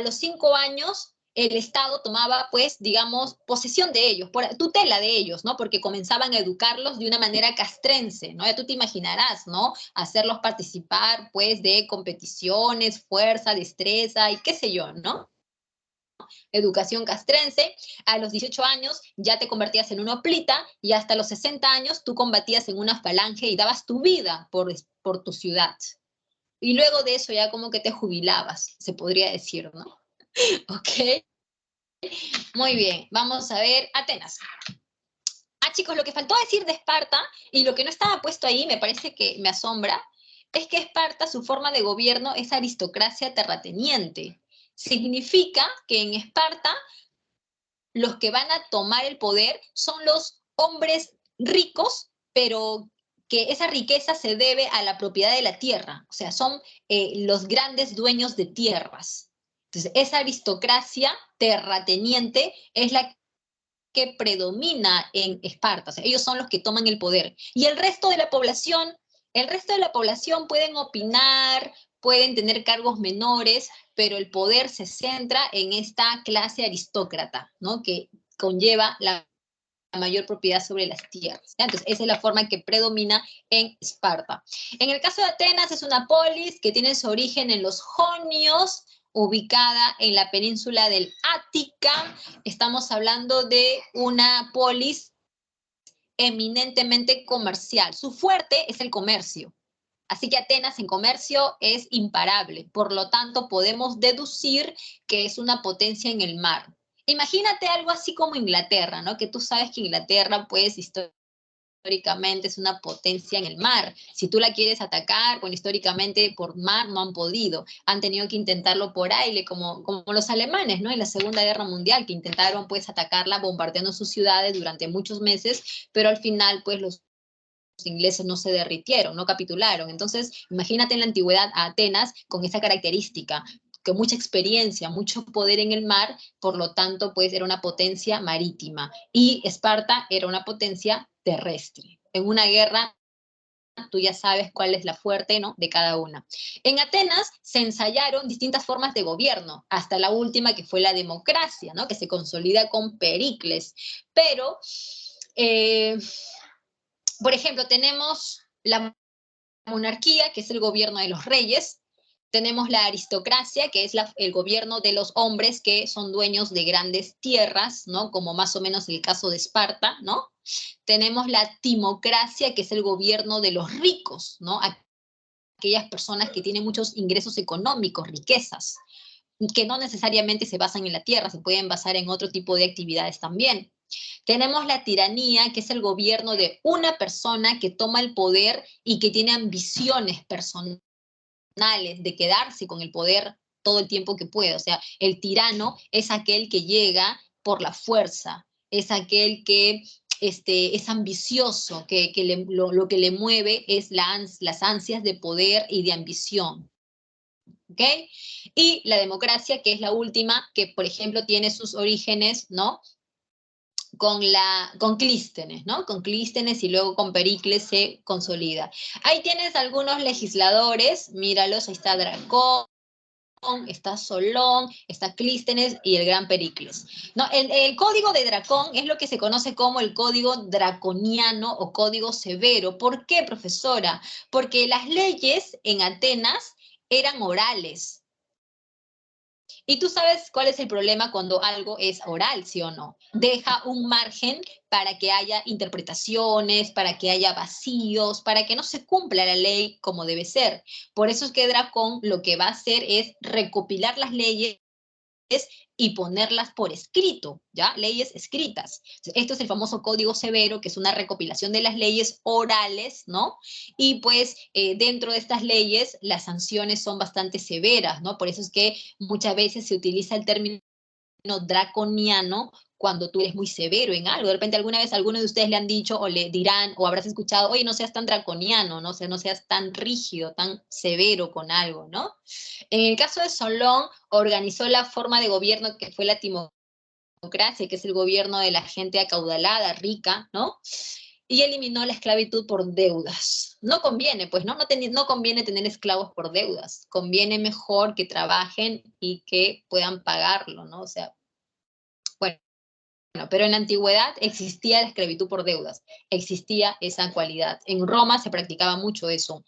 los 5 años, el Estado tomaba, pues, digamos, posesión de ellos, tutela de ellos, ¿no? Porque comenzaban a educarlos de una manera castrense, ¿no? Ya tú te imaginarás, ¿no? Hacerlos participar, pues, de competiciones, fuerza, destreza y qué sé yo, ¿no? Educación castrense. A los 18 años ya te convertías en una hoplita, y hasta los 60 años tú combatías en una falange y dabas tu vida por tu ciudad. Y luego de eso ya como que te jubilabas, se podría decir, ¿no? Ok, muy bien, vamos a ver Atenas. Chicos, lo que faltó decir de Esparta, y lo que no estaba puesto ahí, me parece que me asombra, es que Esparta, su forma de gobierno es aristocracia terrateniente. Significa que en Esparta los que van a tomar el poder son los hombres ricos, pero que esa riqueza se debe a la propiedad de la tierra, o sea, son los grandes dueños de tierras. Entonces, esa aristocracia terrateniente es la que predomina en Esparta, o sea, ellos son los que toman el poder. Y el resto de la población pueden opinar, pueden tener cargos menores, pero el poder se centra en esta clase aristócrata, ¿no? Que conlleva la mayor propiedad sobre las tierras, ¿ya? Entonces, esa es la forma que predomina en Esparta. En el caso de Atenas, es una polis que tiene su origen en los jonios, ubicada en la península del Ática. Estamos hablando de una polis eminentemente comercial. Su fuerte es el comercio. Así que Atenas en comercio es imparable. Por lo tanto, podemos deducir que es una potencia en el mar. Imagínate algo así como Inglaterra, ¿no? Que tú sabes que Inglaterra, pues, históricamente es una potencia en el mar. Si tú la quieres atacar, bueno, históricamente por mar no han podido. Han tenido que intentarlo por aire, como los alemanes, ¿no? En la Segunda Guerra Mundial, que intentaron, pues, atacarla bombardeando sus ciudades durante muchos meses, pero al final, pues, los ingleses no se derritieron, no capitularon. Entonces, imagínate en la antigüedad a Atenas con esa característica, que mucha experiencia, mucho poder en el mar, por lo tanto, pues era una potencia marítima. Y Esparta era una potencia terrestre. En una guerra, tú ya sabes cuál es la fuerte, ¿no?, de cada una. En Atenas se ensayaron distintas formas de gobierno, hasta la última que fue la democracia, ¿no?, que se consolida con Pericles. Pero por ejemplo, tenemos la monarquía, que es el gobierno de los reyes. Tenemos la aristocracia, que es el gobierno de los hombres que son dueños de grandes tierras, ¿no? Como más o menos el caso de Esparta, ¿no? Tenemos la timocracia, que es el gobierno de los ricos, ¿no? Aquellas personas que tienen muchos ingresos económicos, riquezas, que no necesariamente se basan en la tierra, se pueden basar en otro tipo de actividades también. Tenemos la tiranía, que es el gobierno de una persona que toma el poder y que tiene ambiciones personales de quedarse con el poder todo el tiempo que puede. O sea, el tirano es aquel que llega por la fuerza, es aquel que es ambicioso, que lo que le mueve es las ansias de poder y de ambición. ¿Ok? Y la democracia, que es la última, que por ejemplo tiene sus orígenes, ¿no?, con Clístenes, ¿no? Con Clístenes y luego con Pericles se consolida. Ahí tienes algunos legisladores, míralos, ahí está Dracón, está Solón, está Clístenes y el gran Pericles. ¿No? El código de Dracón es lo que se conoce como el código draconiano o código severo. ¿Por qué, profesora? Porque las leyes en Atenas eran orales. Y tú sabes cuál es el problema cuando algo es oral, ¿sí o no? Deja un margen para que haya interpretaciones, para que haya vacíos, para que no se cumpla la ley como debe ser. Por eso es que Dracón lo que va a hacer es recopilar las leyes y ponerlas por escrito, ¿ya? Leyes escritas. Esto es el famoso Código Severo, que es una recopilación de las leyes orales, ¿no? Y pues dentro de estas leyes las sanciones son bastante severas, ¿no? Por eso es que muchas veces se utiliza el término draconiano cuando tú eres muy severo en algo. De repente alguna vez alguno de ustedes le han dicho o le dirán o habrás escuchado, oye, no seas tan draconiano, ¿no? O sea, no seas tan rígido, tan severo con algo, ¿no? En el caso de Solón, organizó la forma de gobierno que fue la timocracia, que es el gobierno de la gente acaudalada, rica, ¿no? Y eliminó la esclavitud por deudas. No conviene, pues, ¿no? No conviene tener esclavos por deudas. Conviene mejor que trabajen y que puedan pagarlo, ¿no? O sea, bueno, pero en la antigüedad existía la esclavitud por deudas, existía esa cualidad. En Roma se practicaba mucho eso.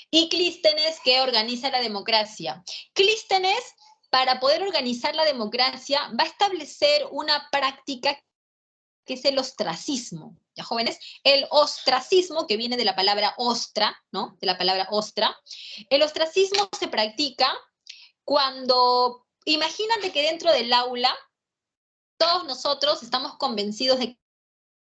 Y Clístenes, que organiza la democracia. Clístenes, para poder organizar la democracia, va a establecer una práctica que es el ostracismo. ¿Ya, jóvenes? El ostracismo, que viene de la palabra ostra, ¿no? De la palabra ostra. El ostracismo se practica cuando, imagínate que dentro del aula, todos nosotros estamos convencidos de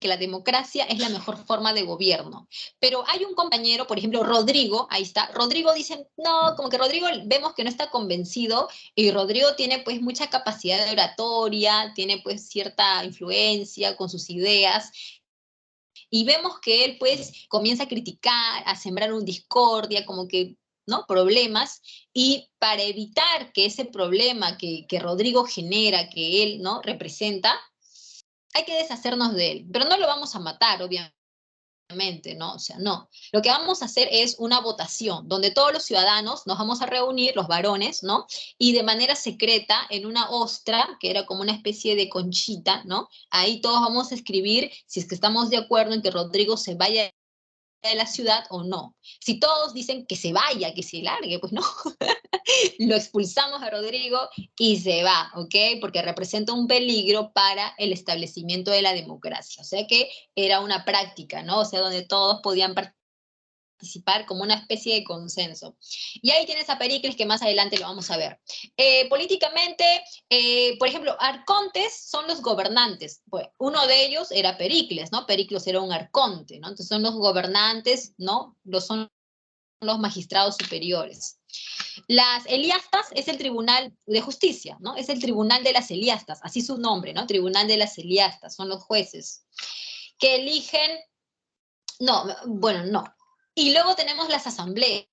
que la democracia es la mejor forma de gobierno. Pero hay un compañero, por ejemplo, Rodrigo, ahí está, Rodrigo dice, no, como que Rodrigo vemos que no está convencido, y Rodrigo tiene pues mucha capacidad de oratoria, tiene pues cierta influencia con sus ideas, y vemos que él pues comienza a criticar, a sembrar un discordia, como que, ¿no?, problemas, y para evitar que ese problema que Rodrigo genera, que él, ¿no?, representa, hay que deshacernos de él, pero no lo vamos a matar, obviamente, ¿no? O sea, no. Lo que vamos a hacer es una votación, donde todos los ciudadanos nos vamos a reunir, los varones, ¿no? Y de manera secreta, en una ostra, que era como una especie de conchita, ¿no? Ahí todos vamos a escribir si es que estamos de acuerdo en que Rodrigo se vaya de la ciudad o no. Si todos dicen que se vaya, que se largue, pues no, lo expulsamos a Rodrigo y se va, ¿ok? Porque representa un peligro para el establecimiento de la democracia. O sea que era una práctica, ¿no? O sea, donde todos podían participar como una especie de consenso. Y ahí tienes a Pericles, que más adelante lo vamos a ver. Políticamente, por ejemplo, arcontes son los gobernantes. Pues, uno de ellos era Pericles, ¿no? Pericles era un arconte, ¿no? Entonces son los gobernantes, ¿no? Son los magistrados superiores. Las Eliastas es el tribunal de justicia, ¿no? Es el tribunal de las Eliastas, así su nombre, ¿no? Tribunal de las Eliastas, son los jueces que eligen, no, bueno, no. Y luego tenemos las asambleas,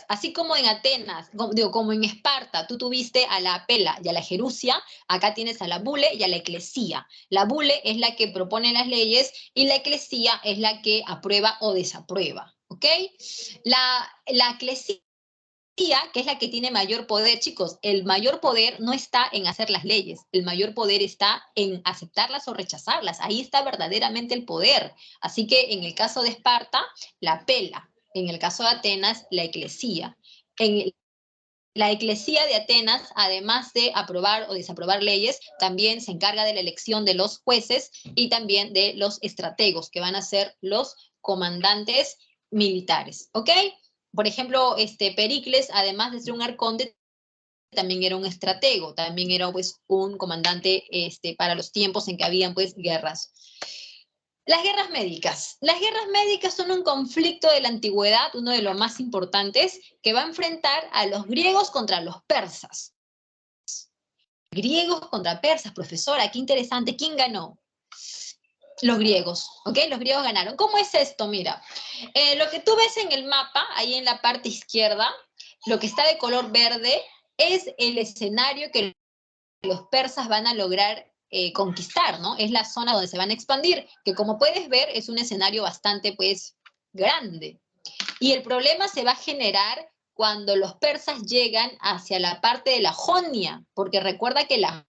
así como en Atenas, digo, como en Esparta, tú tuviste a la pela y a la jerusia, acá tienes a la bule y a la eclesía. La bule es la que propone las leyes y la eclesía es la que aprueba o desaprueba, ¿ok? La eclesía, que es la que tiene mayor poder, chicos, el mayor poder no está en hacer las leyes, el mayor poder está en aceptarlas o rechazarlas, ahí está verdaderamente el poder. Así que en el caso de Esparta, la pela, en el caso de Atenas, la eclesía. La eclesía de Atenas, además de aprobar o desaprobar leyes, también se encarga de la elección de los jueces y también de los estrategos, que van a ser los comandantes militares, ¿ok? Por ejemplo, Pericles, además de ser un arconte, también era un estratego, también era pues un comandante para los tiempos en que habían pues guerras. Las guerras médicas. Las guerras médicas son un conflicto de la antigüedad, uno de los más importantes, que va a enfrentar a los griegos contra los persas. Griegos contra persas, profesora, qué interesante. ¿Quién ganó? Los griegos, ¿ok? Los griegos ganaron. ¿Cómo es esto? Mira, lo que tú ves en el mapa, ahí en la parte izquierda, lo que está de color verde, es el escenario que los persas van a lograr conquistar, ¿no? Es la zona donde se van a expandir, que como puedes ver es un escenario bastante, pues, grande. Y el problema se va a generar cuando los persas llegan hacia la parte de la Jonia, porque recuerda que la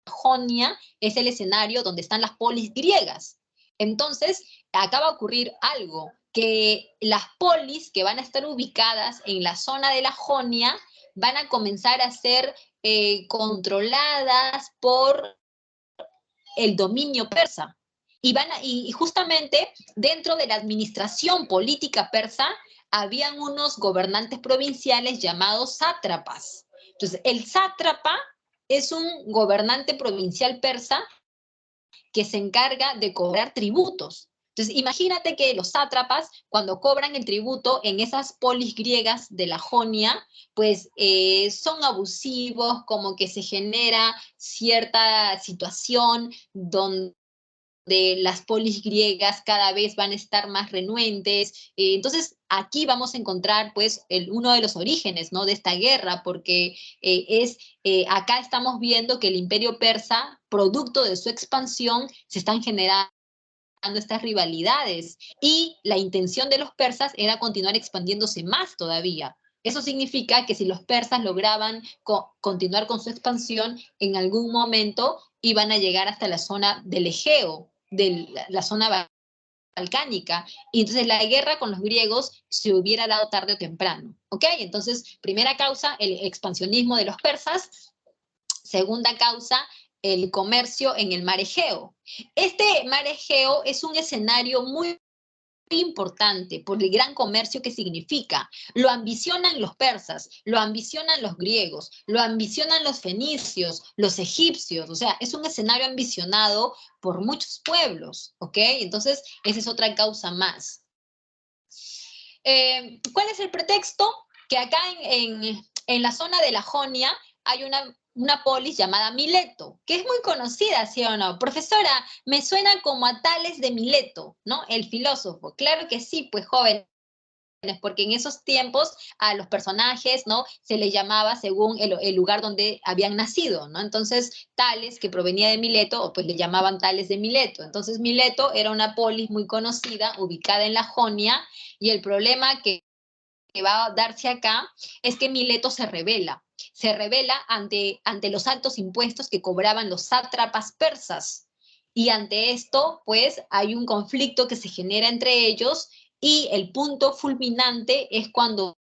Jonia es el escenario donde están las polis griegas. Entonces, acá va a ocurrir algo, que las polis que van a estar ubicadas en la zona de la Jonia van a comenzar a ser controladas por el dominio persa. Y justamente dentro de la administración política persa habían unos gobernantes provinciales llamados sátrapas. Entonces, el sátrapa es un gobernante provincial persa que se encarga de cobrar tributos. Entonces, imagínate que los sátrapas, cuando cobran el tributo en esas polis griegas de la Jonia, pues son abusivos, como que se genera cierta situación donde las polis griegas cada vez van a estar más renuentes. Entonces, aquí vamos a encontrar pues uno de los orígenes, ¿no?, de esta guerra, porque acá estamos viendo que el imperio persa, producto de su expansión, se están generando estas rivalidades y la intención de los persas era continuar expandiéndose más todavía. Eso significa que si los persas lograban continuar con su expansión, en algún momento iban a llegar hasta la zona del Egeo, de la zona balcánica, y entonces la guerra con los griegos se hubiera dado tarde o temprano, ¿ok? Entonces, primera causa, el expansionismo de los persas. Segunda causa, el comercio en el mar Egeo. Este mar Egeo es un escenario muy importante por el gran comercio que significa. Lo ambicionan los persas, lo ambicionan los griegos, lo ambicionan los fenicios, los egipcios, o sea, es un escenario ambicionado por muchos pueblos, ¿ok? Entonces, esa es otra causa más. ¿Cuál es el pretexto? Que acá en la zona de la Jonia hay una polis llamada Mileto, que es muy conocida, ¿sí o no? Profesora, me suena como a Tales de Mileto, ¿no? El filósofo. Claro que sí, pues jóvenes, porque en esos tiempos a los personajes, ¿no?, se les llamaba según el lugar donde habían nacido, ¿no? Entonces, Tales, que provenía de Mileto, pues le llamaban Tales de Mileto. Entonces, Mileto era una polis muy conocida, ubicada en la Jonia, y el problema que va a darse acá es que Mileto se rebela ante los altos impuestos que cobraban los sátrapas persas. Y ante esto, pues, hay un conflicto que se genera entre ellos, y el punto fulminante es cuando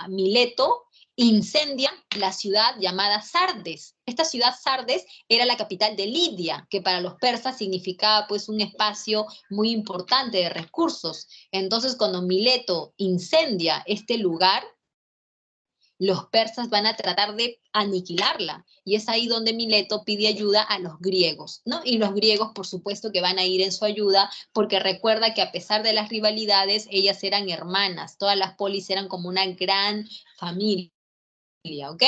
Mileto incendia la ciudad llamada Sardes. Esta ciudad Sardes era la capital de Lidia, que para los persas significaba pues un espacio muy importante de recursos. Entonces, cuando Mileto incendia este lugar, los persas van a tratar de aniquilarla, y es ahí donde Mileto pide ayuda a los griegos, ¿no? Y los griegos, por supuesto, que van a ir en su ayuda, porque recuerda que a pesar de las rivalidades, ellas eran hermanas, todas las polis eran como una gran familia, ¿ok?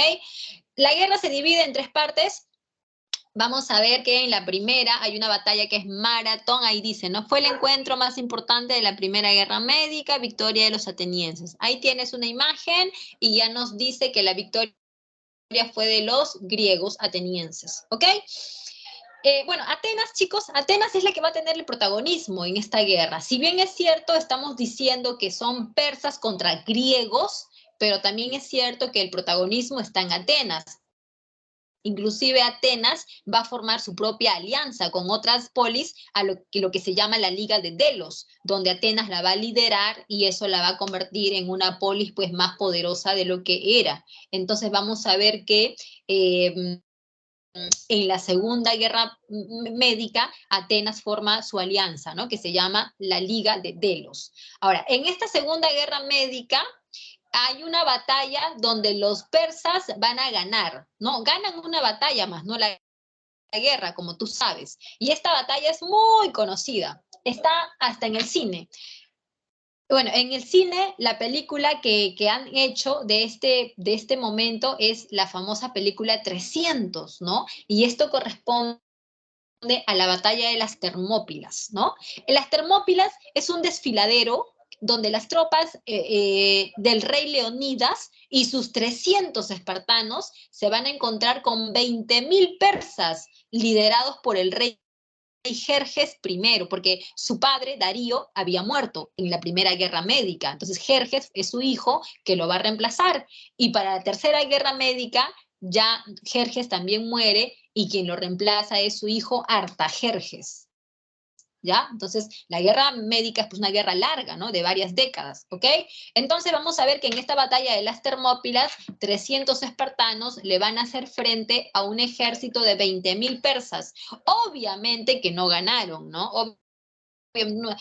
La guerra se divide en tres partes. Vamos a ver que en la primera hay una batalla que es Maratón, ahí dice, ¿no? Fue el encuentro más importante de la Primera Guerra Médica, victoria de los atenienses. Ahí tienes una imagen y ya nos dice que la victoria fue de los griegos atenienses, ¿ok? Bueno, Atenas, chicos, Atenas es la que va a tener el protagonismo en esta guerra. Si bien es cierto, estamos diciendo que son persas contra griegos, pero también es cierto que el protagonismo está en Atenas. Inclusive Atenas va a formar su propia alianza con otras polis, a lo que se llama la Liga de Delos, donde Atenas la va a liderar y eso la va a convertir en una polis pues más poderosa de lo que era. Entonces vamos a ver que en la Segunda Guerra Médica, Atenas forma su alianza, ¿no?, que se llama la Liga de Delos. Ahora, en esta Segunda Guerra Médica hay una batalla donde los persas van a ganar, ¿no? Ganan una batalla más, no la guerra, como tú sabes. Y esta batalla es muy conocida, está hasta en el cine. Bueno, en el cine, la película que han hecho de este momento es la famosa película 300, ¿no? Y esto corresponde a la batalla de las Termópilas, ¿no? Las Termópilas es un desfiladero donde las tropas del rey Leonidas y sus 300 espartanos se van a encontrar con 20.000 persas liderados por el rey Jerjes I, porque su padre, Darío, había muerto en la Primera Guerra Médica. Entonces Jerjes es su hijo que lo va a reemplazar. Y para la Tercera Guerra Médica ya Jerjes también muere y quien lo reemplaza es su hijo Artajerjes. ¿Ya? Entonces, la guerra médica es pues una guerra larga, ¿no?, de varias décadas, ¿ok? Entonces vamos a ver que en esta batalla de las Termópilas, 300 espartanos le van a hacer frente a un ejército de 20.000 persas. Obviamente que no ganaron, ¿no?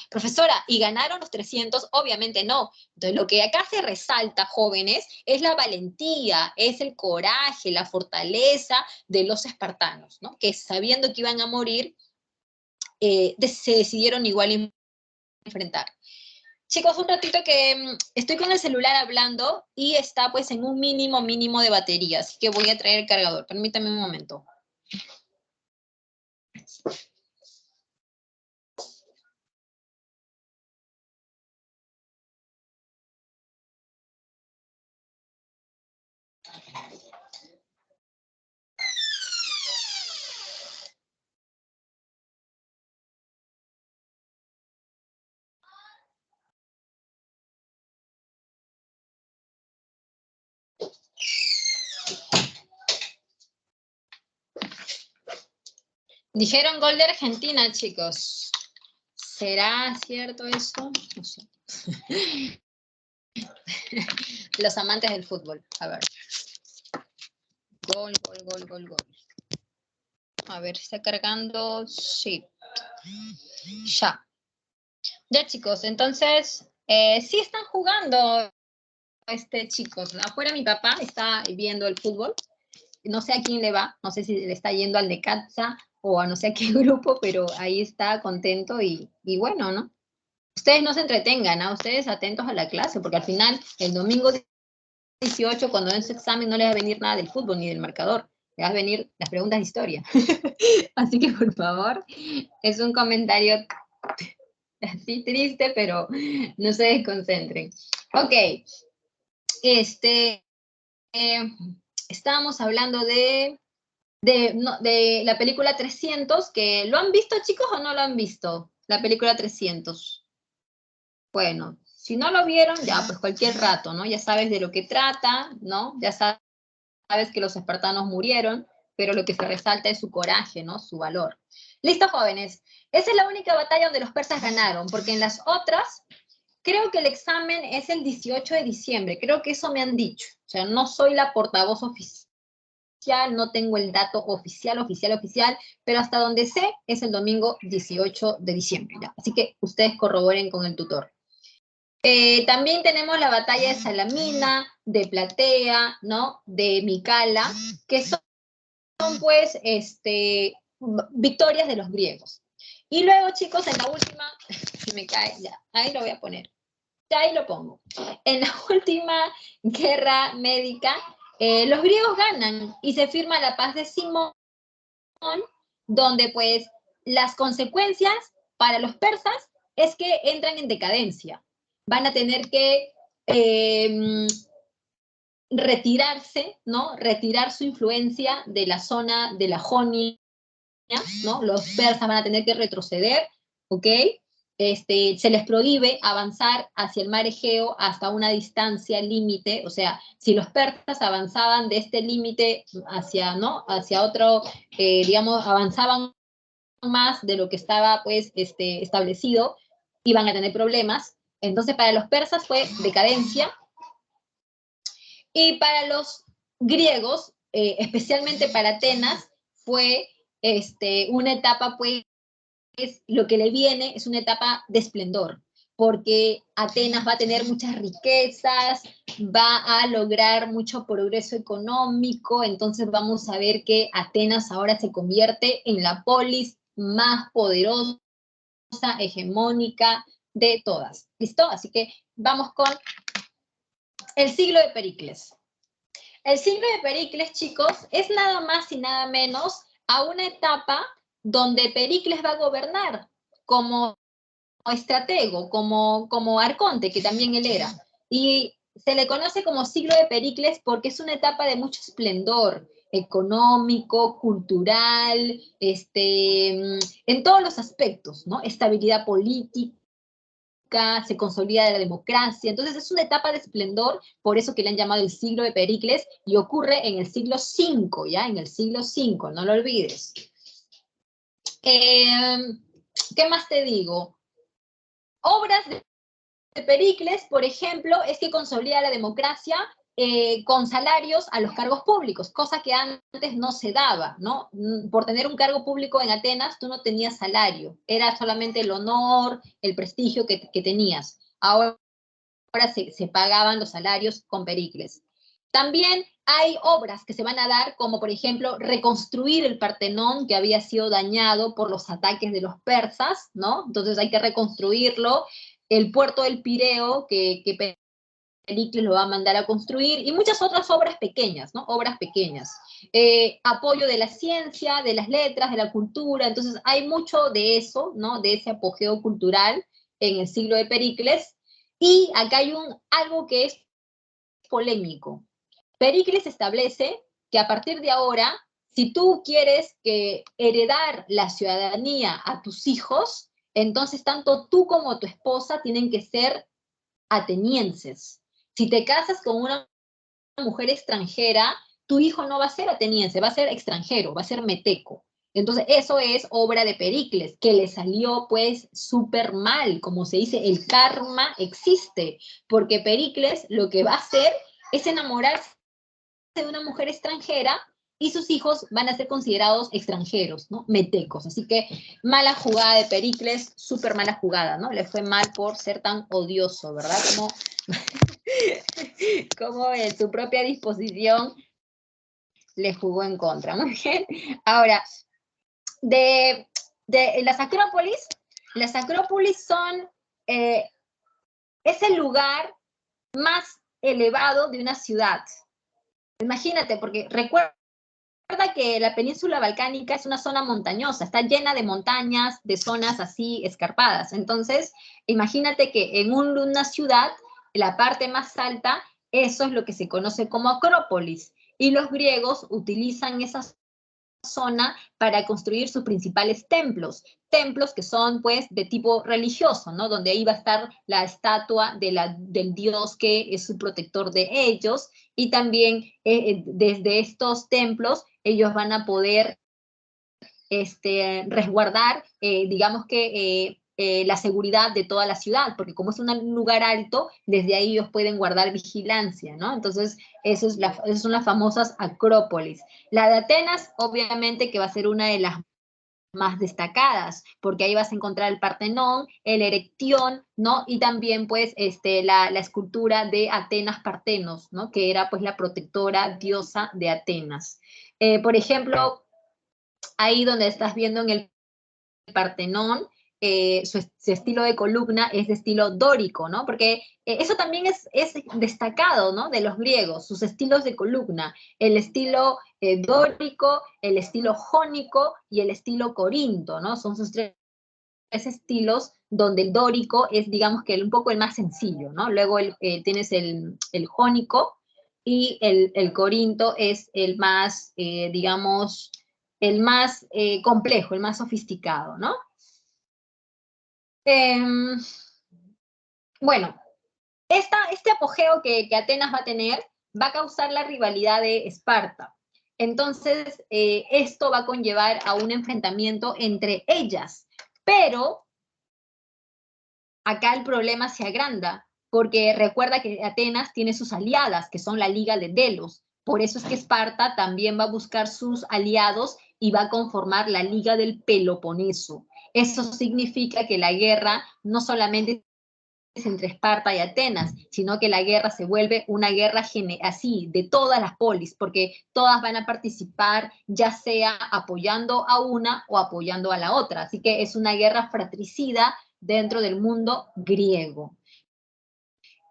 Profesora, ¿y ganaron los 300? Obviamente no. Entonces, lo que acá se resalta, jóvenes, es la valentía, es el coraje, la fortaleza de los espartanos, ¿no?, que sabiendo que iban a morir, se decidieron igual enfrentar. Chicos, un ratito que estoy con el celular hablando y está pues en un mínimo de batería, así que voy a traer el cargador. Permítame un momento. Dijeron gol de Argentina, chicos. ¿Será cierto eso? No sé. Los amantes del fútbol. A ver. Gol. A ver, está cargando. Sí. Ya. Ya, chicos, entonces, sí están jugando chicos. Afuera mi papá está viendo el fútbol. No sé a quién le va, no sé si le está yendo al Necaxa o a no sé a qué grupo, pero ahí está contento y bueno, ¿no? Ustedes no se entretengan, ¿no? Ustedes atentos a la clase, porque al final, el domingo 18, cuando den su examen, no les va a venir nada del fútbol ni del marcador. Les va a venir las preguntas de historia. Así que, por favor, es un comentario así triste, pero no se desconcentren. Ok, estábamos hablando de la película 300, que ¿lo han visto, chicos, o no lo han visto? La película 300. Bueno, si no lo vieron, ya, pues cualquier rato, ¿no? Ya sabes de lo que trata, ¿no? Ya sabes que los espartanos murieron, pero lo que se resalta es su coraje, ¿no? Su valor. Listo, jóvenes. Esa es la única batalla donde los persas ganaron, porque en las otras, creo que el examen es el 18 de diciembre, creo que eso me han dicho. O sea, no soy la portavoz oficial, no tengo el dato oficial, pero hasta donde sé es el domingo 18 de diciembre, ¿ya? Así que ustedes corroboren con el tutor. También tenemos la batalla de Salamina, de Platea, ¿no? De Micala, que son pues victorias de los griegos. Y luego, chicos, en la última, me cae, ya, ahí lo voy a poner, ya ahí lo pongo. En la última guerra médica, los griegos ganan y se firma la paz de Simón, donde pues las consecuencias para los persas es que entran en decadencia. Van a tener que retirarse, ¿no? Retirar su influencia de la zona de la Jonia, ¿no? Los persas van a tener que retroceder, ¿ok? Se les prohíbe avanzar hacia el mar Egeo hasta una distancia límite, o sea, si los persas avanzaban de este límite hacia, ¿no? Hacia otro, digamos, avanzaban más de lo que estaba, pues, establecido, iban a tener problemas. Entonces, para los persas fue decadencia, y para los griegos, especialmente para Atenas, fue una etapa, pues, lo que le viene es una etapa de esplendor, porque Atenas va a tener muchas riquezas, va a lograr mucho progreso económico, entonces vamos a ver que Atenas ahora se convierte en la polis más poderosa, hegemónica de todas. ¿Listo? Así que vamos con el siglo de Pericles. El siglo de Pericles, chicos, es nada más y nada menos a una etapa donde Pericles va a gobernar como estratego, como arconte, que también él era. Y se le conoce como siglo de Pericles porque es una etapa de mucho esplendor económico, cultural, en todos los aspectos, ¿no? Estabilidad política, se consolida la democracia, entonces es una etapa de esplendor, por eso que le han llamado el siglo de Pericles, y ocurre en el siglo V, ¿ya? En el siglo V, no lo olvides. ¿Qué más te digo? Obras de Pericles, por ejemplo, es que consolida la democracia con salarios a los cargos públicos, cosa que antes no se daba, ¿no? Por tener un cargo público en Atenas, tú no tenías salario, era solamente el honor, el prestigio que tenías. Ahora se pagaban los salarios con Pericles. También hay obras que se van a dar, como por ejemplo reconstruir el Partenón, que había sido dañado por los ataques de los persas, ¿no? Entonces hay que reconstruirlo. El puerto del Pireo, que Pericles lo va a mandar a construir, y muchas otras obras pequeñas, ¿no? Obras pequeñas. Apoyo de la ciencia, de las letras, de la cultura, entonces hay mucho de eso, ¿no? De ese apogeo cultural en el siglo de Pericles. Y acá hay algo que es polémico. Pericles establece que a partir de ahora, si tú quieres heredar la ciudadanía a tus hijos, entonces tanto tú como tu esposa tienen que ser atenienses. Si te casas con una mujer extranjera, tu hijo no va a ser ateniense, va a ser extranjero, va a ser meteco. Entonces, eso es obra de Pericles, que le salió pues súper mal, como se dice, el karma existe, porque Pericles lo que va a hacer es enamorarse de una mujer extranjera y sus hijos van a ser considerados extranjeros, ¿no? Metecos. Así que mala jugada de Pericles, súper mala jugada, ¿no? Le fue mal por ser tan odioso, ¿verdad? Como en su propia disposición le jugó en contra. Muy bien. Ahora, de las acrópolis son, es el lugar más elevado de una ciudad. Imagínate, porque recuerda Recuerda que la península balcánica es una zona montañosa, está llena de montañas, de zonas así escarpadas. Entonces, imagínate que en una ciudad, la parte más alta, eso es lo que se conoce como Acrópolis. Y los griegos utilizan esa zona para construir sus principales templos que son pues de tipo religioso, ¿no? Donde ahí va a estar la estatua del dios que es su protector de ellos, y también desde estos templos ellos van a poder resguardar, digamos que la seguridad de toda la ciudad, porque como es un lugar alto, desde ahí ellos pueden guardar vigilancia, ¿no? Entonces, esas son las famosas acrópolis. La de Atenas, obviamente, que va a ser una de las más destacadas, porque ahí vas a encontrar el Partenón, el Erectión, ¿no? Y también, pues, la escultura de Atenas Partenos, ¿no? Que era, pues, la protectora diosa de Atenas. Por ejemplo, ahí donde estás viendo en el Partenón, su estilo de columna es de estilo dórico, ¿no? Porque eso también es destacado, ¿no? De los griegos, sus estilos de columna, el estilo dórico, el estilo jónico y el estilo corinto, ¿no? Son sus tres estilos donde el dórico es, digamos que un poco el más sencillo, ¿no? Luego tienes el jónico y el corinto es el más, digamos, el más complejo, el más sofisticado, ¿no? Eh, bueno, este apogeo que Atenas va a tener va a causar la rivalidad de Esparta. Entonces, esto va a conllevar a un enfrentamiento entre ellas, pero acá el problema se agranda, porque recuerda que Atenas tiene sus aliadas, que son la Liga de Delos. Por eso es que Esparta también va a buscar sus aliados y va a conformar la Liga del Peloponeso. Eso significa que la guerra no solamente es entre Esparta y Atenas, sino que la guerra se vuelve una guerra así, de todas las polis, porque todas van a participar, ya sea apoyando a una o apoyando a la otra. Así que es una guerra fratricida dentro del mundo griego.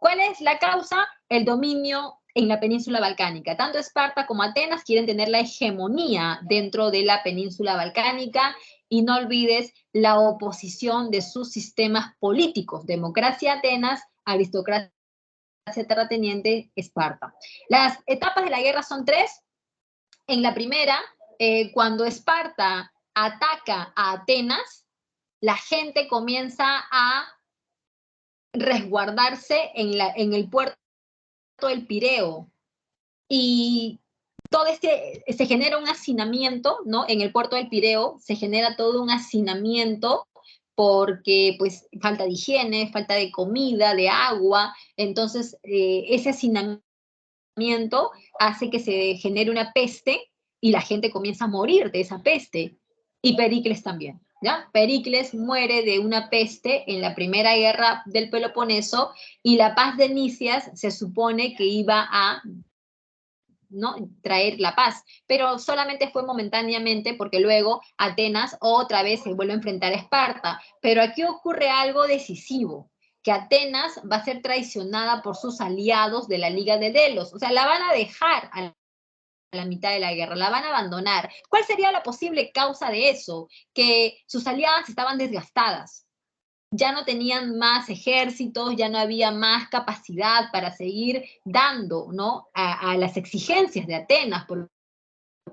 ¿Cuál es la causa? El dominio en la península balcánica. Tanto Esparta como Atenas quieren tener la hegemonía dentro de la península balcánica, y no olvides la oposición de sus sistemas políticos: democracia Atenas, aristocracia terrateniente Esparta. Las etapas de la guerra son tres. En la primera, cuando Esparta ataca a Atenas, la gente comienza a resguardarse en el puerto del Pireo, y todo se genera un hacinamiento, ¿no? En el puerto del Pireo se genera todo un hacinamiento porque pues falta de higiene, falta de comida, de agua. Entonces ese hacinamiento hace que se genere una peste y la gente comienza a morir de esa peste. Y Pericles también, ¿ya? Pericles muere de una peste en la primera guerra del Peloponeso, y la paz de Nicias se supone que iba a, ¿no?, traer la paz, pero solamente fue momentáneamente, porque luego Atenas otra vez se vuelve a enfrentar a Esparta. Pero aquí ocurre algo decisivo, que Atenas va a ser traicionada por sus aliados de la Liga de Delos. O sea, la van a dejar a la mitad de la guerra, la van a abandonar. ¿Cuál sería la posible causa de eso? Que sus aliadas estaban desgastadas, ya no tenían más ejércitos, ya no había más capacidad para seguir dando, ¿no?, a las exigencias de Atenas, porque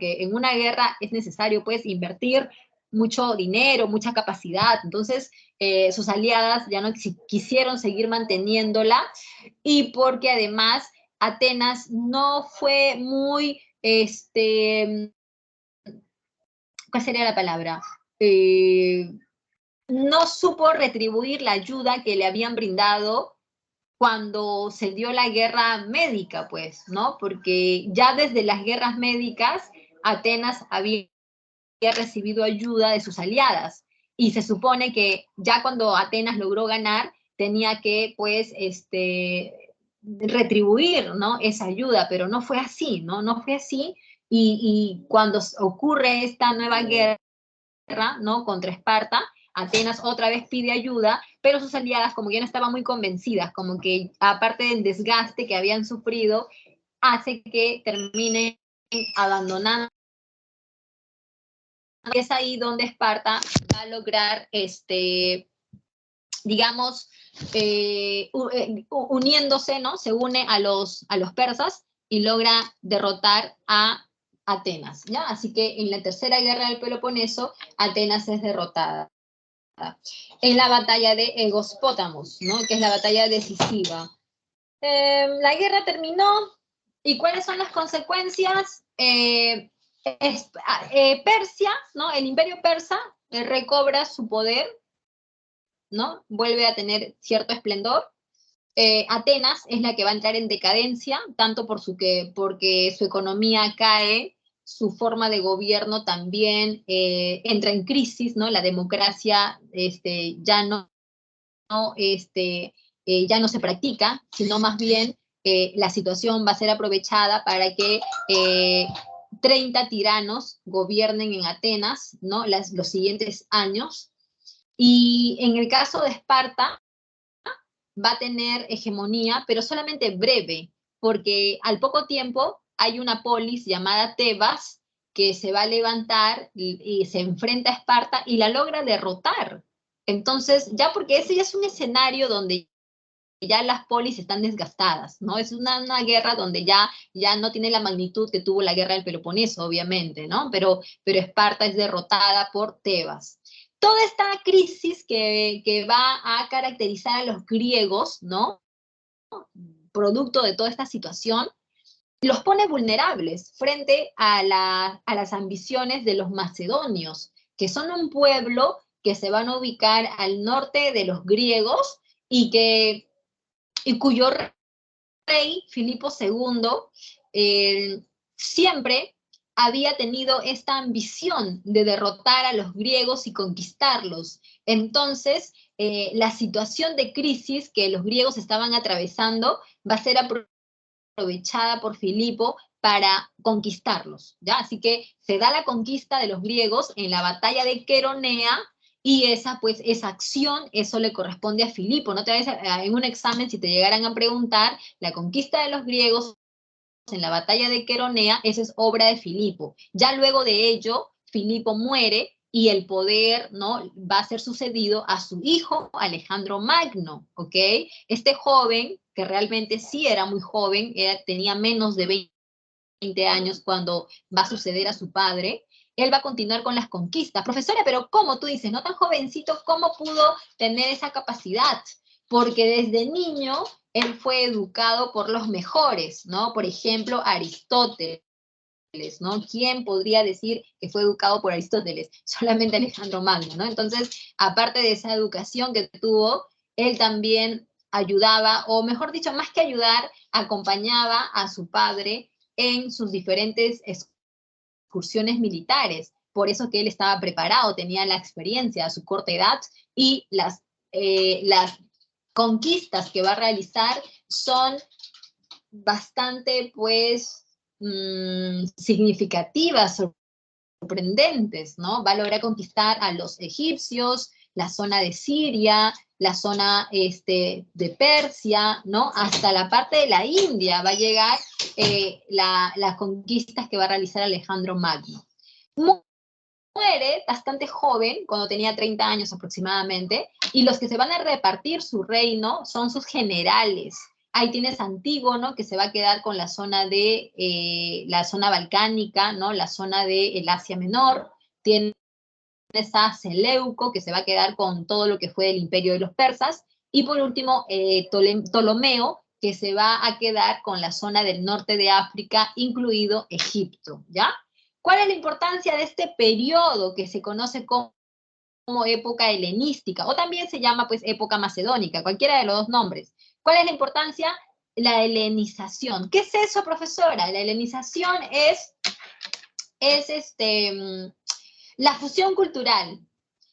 en una guerra es necesario pues invertir mucho dinero, mucha capacidad. Entonces sus aliadas ya no quisieron seguir manteniéndola, y porque además Atenas no fue muy, ¿cuál sería la palabra? No supo retribuir la ayuda que le habían brindado cuando se dio la guerra médica, pues, ¿no? Porque ya desde las guerras médicas, Atenas había recibido ayuda de sus aliadas, y se supone que ya cuando Atenas logró ganar, tenía que, pues, retribuir, ¿no?, esa ayuda, pero no fue así, ¿no? No fue así, y cuando ocurre esta nueva guerra, ¿no?, contra Esparta, Atenas otra vez pide ayuda, pero sus aliadas como ya no estaban muy convencidas, como que aparte del desgaste que habían sufrido, hace que terminen abandonando es ahí donde Esparta va a lograr, digamos, uniéndose, ¿no? Se une a los persas y logra derrotar a Atenas, ¿ya? Así que en la tercera guerra del Peloponeso, Atenas es derrotada. En la batalla de Egospótamos, ¿no? Que es la batalla decisiva. La guerra terminó, ¿y cuáles son las consecuencias? Persia, ¿no? El imperio persa recobra su poder, ¿no? Vuelve a tener cierto esplendor. Atenas es la que va a entrar en decadencia, tanto porque su economía cae, su forma de gobierno también entra en crisis, ¿no? La democracia ya no se practica, sino más bien la situación va a ser aprovechada para que 30 tiranos gobiernen en Atenas, ¿no? Los siguientes años. Y en el caso de Esparta, va a tener hegemonía, pero solamente breve, porque al poco tiempo hay una polis llamada Tebas que se va a levantar y se enfrenta a Esparta y la logra derrotar. Entonces, ya porque ese ya es un escenario donde ya las polis están desgastadas, ¿no? Es una guerra donde ya no tiene la magnitud que tuvo la guerra del Peloponeso, obviamente, ¿no? Pero Esparta es derrotada por Tebas. Toda esta crisis que va a caracterizar a los griegos, ¿no? Producto de toda esta situación, los pone vulnerables frente a las ambiciones de los macedonios, que son un pueblo que se van a ubicar al norte de los griegos y cuyo rey, Filipo II, siempre había tenido esta ambición de derrotar a los griegos y conquistarlos. Entonces, la situación de crisis que los griegos estaban atravesando va a ser aprovechada por Filipo para conquistarlos, ¿ya? Así que se da la conquista de los griegos en la batalla de Queronea, y esa acción, eso le corresponde a Filipo. No te vayas en un examen, si te llegaran a preguntar, la conquista de los griegos en la batalla de Queronea, esa es obra de Filipo. Ya luego de ello, Filipo muere y el poder, ¿no?, va a ser sucedido a su hijo Alejandro Magno, ¿ok? Este joven, que realmente sí era muy joven, tenía menos de 20 años cuando va a suceder a su padre, él va a continuar con las conquistas. Profesora, pero ¿cómo? Tú dices, no tan jovencito, ¿cómo pudo tener esa capacidad? Porque desde niño él fue educado por los mejores, ¿no? Por ejemplo, Aristóteles, ¿no? ¿Quién podría decir que fue educado por Aristóteles? Solamente Alejandro Magno, ¿no? Entonces, aparte de esa educación que tuvo, él también ayudaba, o mejor dicho, más que ayudar, acompañaba a su padre en sus diferentes excursiones militares. Por eso que él estaba preparado, tenía la experiencia a su corta edad, y las conquistas que va a realizar son bastante, pues, significativas, sorprendentes, ¿no? Va a lograr conquistar a los egipcios, la zona de Siria, la zona de Persia, ¿no? Hasta la parte de la India va a llegar las conquistas que va a realizar Alejandro Magno. Muere bastante joven, cuando tenía 30 años aproximadamente, y los que se van a repartir su reino son sus generales. Ahí tienes Antígono, que se va a quedar con la zona la zona balcánica, ¿no? La zona del Asia Menor. Tienes a Seleuco, que se va a quedar con todo lo que fue el imperio de los persas. Y por último, Ptolomeo, que se va a quedar con la zona del norte de África, incluido Egipto, ¿ya? ¿Cuál es la importancia de este periodo que se conoce como época helenística, o también se llama pues época macedónica, cualquiera de los dos nombres? ¿Cuál es la importancia? La helenización. ¿Qué es eso, profesora? La helenización es la fusión cultural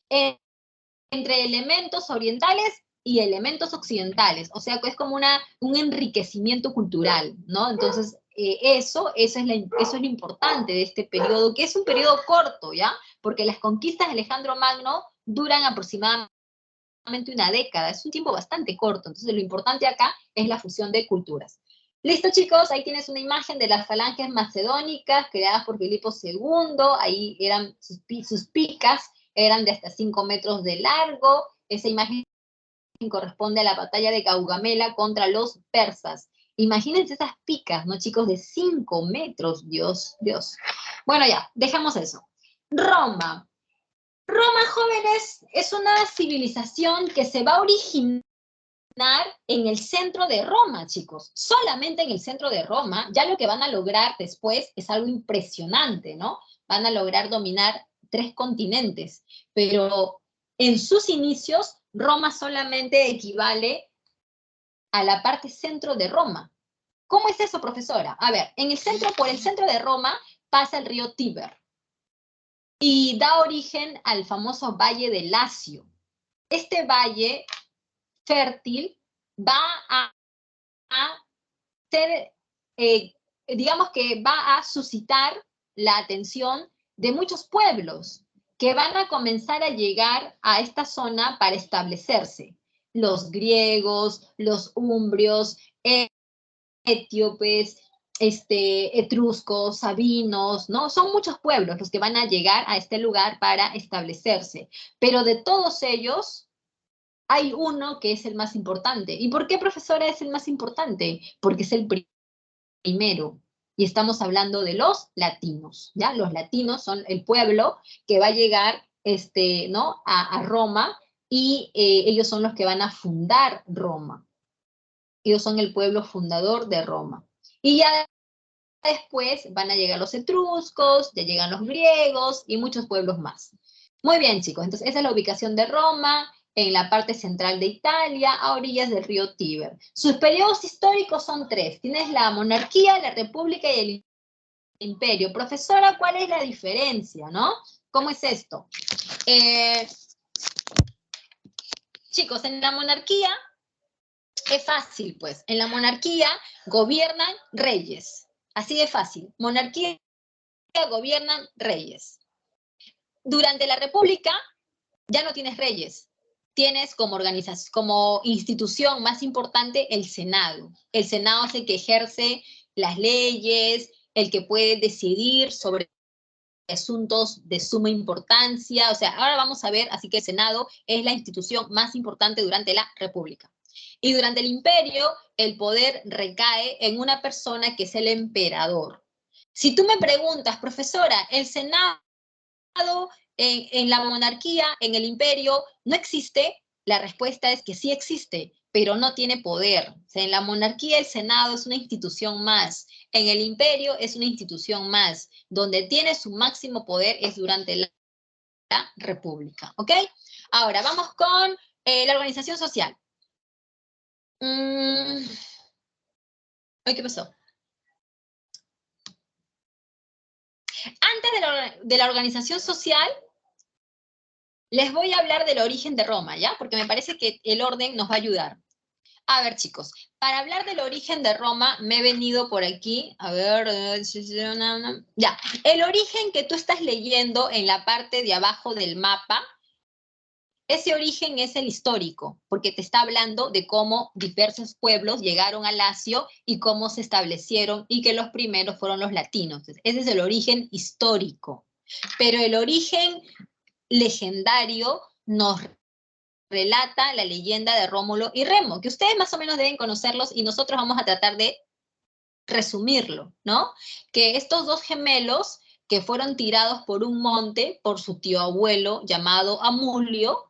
entre elementos orientales y elementos occidentales, o sea, que es como un enriquecimiento cultural, ¿no? Entonces, eso es lo importante de este periodo, que es un periodo corto, ¿ya? Porque las conquistas de Alejandro Magno duran aproximadamente una década, es un tiempo bastante corto, entonces lo importante acá es la fusión de culturas. Listo, chicos, ahí tienes una imagen de las falanges macedónicas creadas por Filipo II. Ahí eran sus picas, eran de hasta 5 metros de largo. Esa imagen corresponde a la batalla de Gaugamela contra los persas. Imagínense esas picas, ¿no, chicos? De 5 metros, Dios, Dios. Bueno, ya, dejamos eso. Roma. Roma, jóvenes, es una civilización que se va a originar en el centro de Roma, chicos. Solamente en el centro de Roma. Ya lo que van a lograr después es algo impresionante, ¿no? Van a lograr dominar 3 continentes. Pero en sus inicios, Roma solamente equivale a la parte centro de Roma. ¿Cómo es eso, profesora? A ver, por el centro de Roma pasa el río Tíber y da origen al famoso Valle de Lacio. Este valle fértil va a ser, digamos que va a suscitar la atención de muchos pueblos que van a comenzar a llegar a esta zona para establecerse. Los griegos, los umbrios, etíopes, etruscos, sabinos, ¿no? Son muchos pueblos los que van a llegar a este lugar para establecerse. Pero de todos ellos, hay uno que es el más importante. ¿Y por qué, profesora, es el más importante? Porque es el primero. Y estamos hablando de los latinos, ¿ya? Los latinos son el pueblo que va a llegar, ¿no? a Roma, y ellos son los que van a fundar Roma. Ellos son el pueblo fundador de Roma. Y ya después van a llegar los etruscos, ya llegan los griegos y muchos pueblos más. Muy bien, chicos, entonces esa es la ubicación de Roma, en la parte central de Italia, a orillas del río Tíber. Sus periodos históricos son 3. Tienes la monarquía, la república y el imperio. Profesora, ¿cuál es la diferencia, no? ¿Cómo es esto? Chicos, en la monarquía es fácil, pues. En la monarquía gobiernan reyes. Así de fácil. Monarquía gobiernan reyes. Durante la república ya no tienes reyes. Tienes como institución más importante el Senado. El Senado es el que ejerce las leyes, el que puede decidir sobre asuntos de suma importancia. O sea, ahora vamos a ver, así que el Senado es la institución más importante durante la República. Y durante el imperio, el poder recae en una persona que es el emperador. Si tú me preguntas, profesora, ¿el Senado en la monarquía, en el imperio, no existe? La respuesta es que sí existe, pero no tiene poder. O sea, en la monarquía el Senado es una institución más, en el imperio es una institución más, donde tiene su máximo poder es durante la república, ¿ok? Ahora, vamos con la organización social. ¿Qué pasó? Antes de la organización social, les voy a hablar del origen de Roma, ¿ya? Porque me parece que el orden nos va a ayudar. A ver, chicos, para hablar del origen de Roma, me he venido por aquí. A ver, ya. El origen que tú estás leyendo en la parte de abajo del mapa, ese origen es el histórico, porque te está hablando de cómo diversos pueblos llegaron a Lacio y cómo se establecieron y que los primeros fueron los latinos. Ese es el origen histórico. Pero el origen legendario nos relata la leyenda de Rómulo y Remo, que ustedes más o menos deben conocerlos y nosotros vamos a tratar de resumirlo, ¿no? Que estos 2 gemelos que fueron tirados por un monte por su tío abuelo llamado Amulio,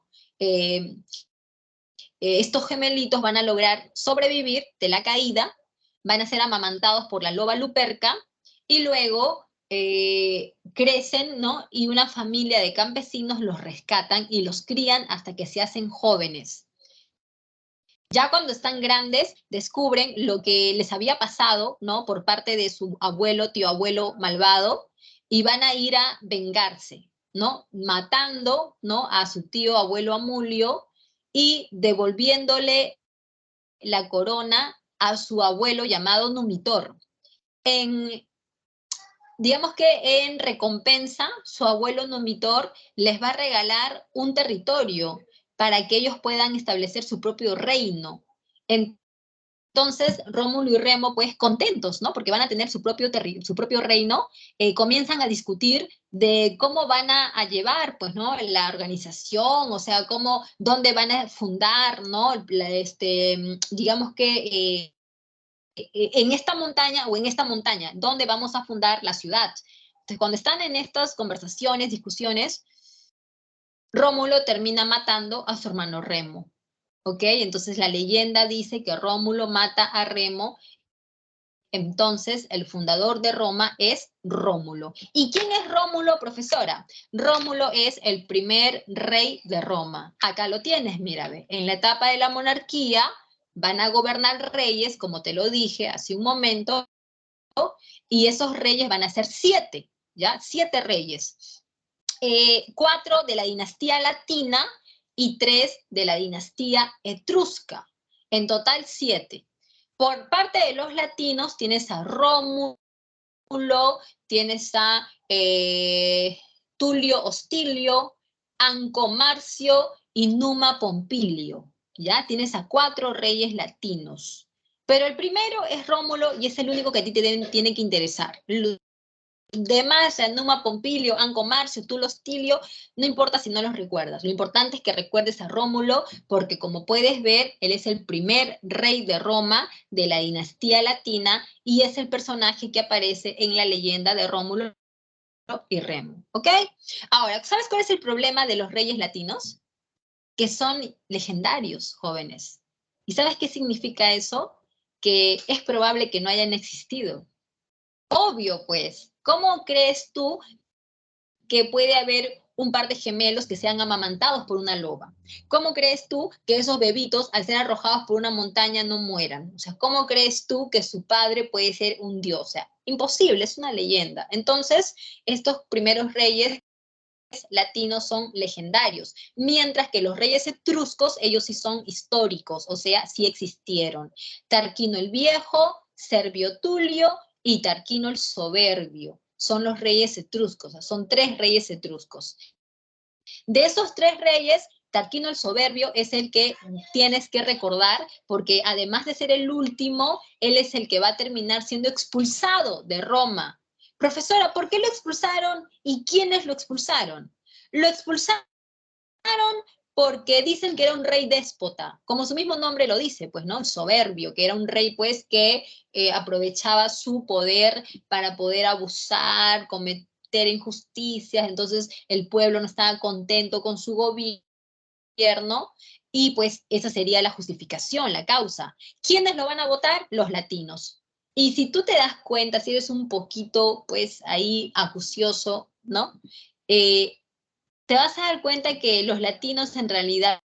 estos gemelitos van a lograr sobrevivir de la caída, van a ser amamantados por la loba Luperca y luego crecen, ¿no? Y una familia de campesinos los rescatan y los crían hasta que se hacen jóvenes. Ya cuando están grandes, descubren lo que les había pasado, ¿no? Por parte de su abuelo, tío abuelo malvado, y van a ir a vengarse, ¿no? Matando, ¿no? A su tío abuelo Amulio y devolviéndole la corona a su abuelo llamado Numitor. Digamos que en recompensa, su abuelo Numitor les va a regalar un territorio para que ellos puedan establecer su propio reino. Entre Entonces, Rómulo y Remo, pues, contentos, ¿no? Porque van a tener su propio reino, comienzan a discutir de cómo van a llevar, pues, ¿no? La organización, o sea, dónde van a fundar, ¿no? Digamos que en esta montaña o en esta montaña, ¿dónde vamos a fundar la ciudad? Entonces, cuando están en estas conversaciones, discusiones, Rómulo termina matando a su hermano Remo. ¿Ok? Entonces la leyenda dice que Rómulo mata a Remo, entonces el fundador de Roma es Rómulo. ¿Y quién es Rómulo, profesora? Rómulo es el primer rey de Roma. Acá lo tienes, mira, ve. En la etapa de la monarquía van a gobernar reyes, como te lo dije hace un momento, y esos reyes van a ser 7, ¿ya? 7 reyes. 4 de la dinastía latina y 3 de la dinastía etrusca. En total 7. Por parte de los latinos tienes a Rómulo, tienes a Tulio Hostilio, Anco Marcio y Numa Pompilio. ¿Ya? Tienes a 4 reyes latinos. Pero el primero es Rómulo y es el único que a ti te tiene que interesar. Demás, Numa Pompilio, Anco Marcio, Tulio Hostilio, no importa si no los recuerdas. Lo importante es que recuerdes a Rómulo, porque como puedes ver, él es el primer rey de Roma de la dinastía latina y es el personaje que aparece en la leyenda de Rómulo y Remo. ¿Ok? Ahora, ¿sabes cuál es el problema de los reyes latinos? Que son legendarios, jóvenes. ¿Y sabes qué significa eso? Que es probable que no hayan existido. Obvio, pues. ¿Cómo crees tú que puede haber un par de gemelos que sean amamantados por una loba? ¿Cómo crees tú que esos bebitos, al ser arrojados por una montaña, no mueran? O sea, ¿cómo crees tú que su padre puede ser un dios? O sea, imposible, es una leyenda. Entonces, estos primeros reyes latinos son legendarios, mientras que los reyes etruscos, ellos sí son históricos, o sea, sí existieron. Tarquino el Viejo, Servio Tulio y Tarquino el Soberbio son los reyes etruscos, o sea, son 3 reyes etruscos. De esos 3 reyes, Tarquino el Soberbio es el que tienes que recordar, porque además de ser el último, él es el que va a terminar siendo expulsado de Roma. Profesora, ¿por qué lo expulsaron y quiénes lo expulsaron? Lo expulsaron porque dicen que era un rey déspota, como su mismo nombre lo dice, pues, ¿no? Soberbio, que era un rey, pues, que aprovechaba su poder para poder abusar, cometer injusticias, entonces el pueblo no estaba contento con su gobierno, y pues esa sería la justificación, la causa. ¿Quiénes lo van a votar? Los latinos. Y si tú te das cuenta, si eres un poquito, pues, ahí acucioso, ¿no? Te vas a dar cuenta que los latinos en realidad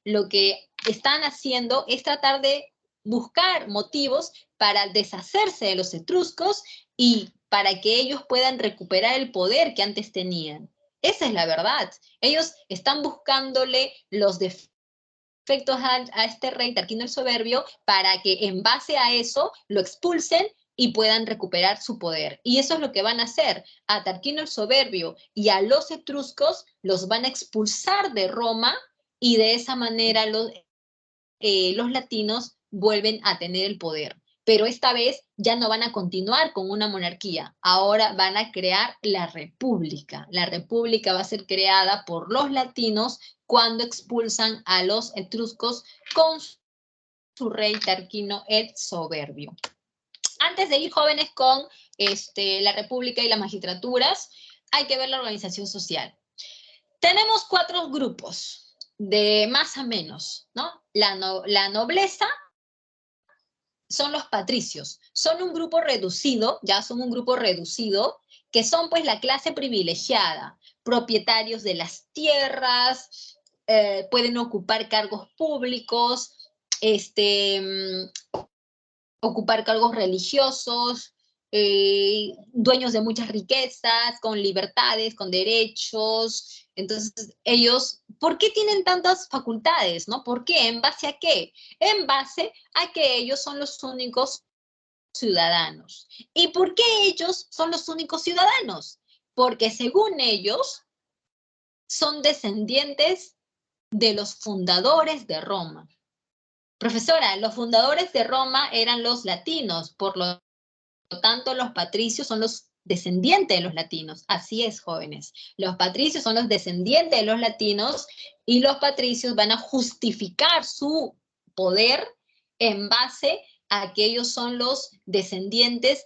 lo que están haciendo es tratar de buscar motivos para deshacerse de los etruscos y para que ellos puedan recuperar el poder que antes tenían. Esa es la verdad. Ellos están buscándole los defectos a este rey Tarquino el Soberbio para que en base a eso lo expulsen y puedan recuperar su poder. Y eso es lo que van a hacer. A Tarquino el Soberbio y a los etruscos los van a expulsar de Roma y de esa manera los latinos vuelven a tener el poder. Pero esta vez ya no van a continuar con una monarquía, ahora van a crear la república. La república va a ser creada por los latinos cuando expulsan a los etruscos con su rey Tarquino el Soberbio. Antes de ir, jóvenes, con la república y las magistraturas, hay que ver la organización social. Tenemos 4 grupos, de más a menos, ¿no? La nobleza son los patricios, son un grupo reducido, ya son un grupo reducido, que son pues la clase privilegiada, propietarios de las tierras, pueden ocupar cargos públicos, ocupar cargos religiosos, dueños de muchas riquezas, con libertades, con derechos. Entonces, ellos, ¿por qué tienen tantas facultades? ¿No? ¿Por qué? ¿En base a qué? En base a que ellos son los únicos ciudadanos. ¿Y por qué ellos son los únicos ciudadanos? Porque según ellos, son descendientes de los fundadores de Roma. Profesora, los fundadores de Roma eran los latinos, por lo tanto los patricios son los descendientes de los latinos. Así es, jóvenes. Los patricios son los descendientes de los latinos y los patricios van a justificar su poder en base a que ellos son los descendientes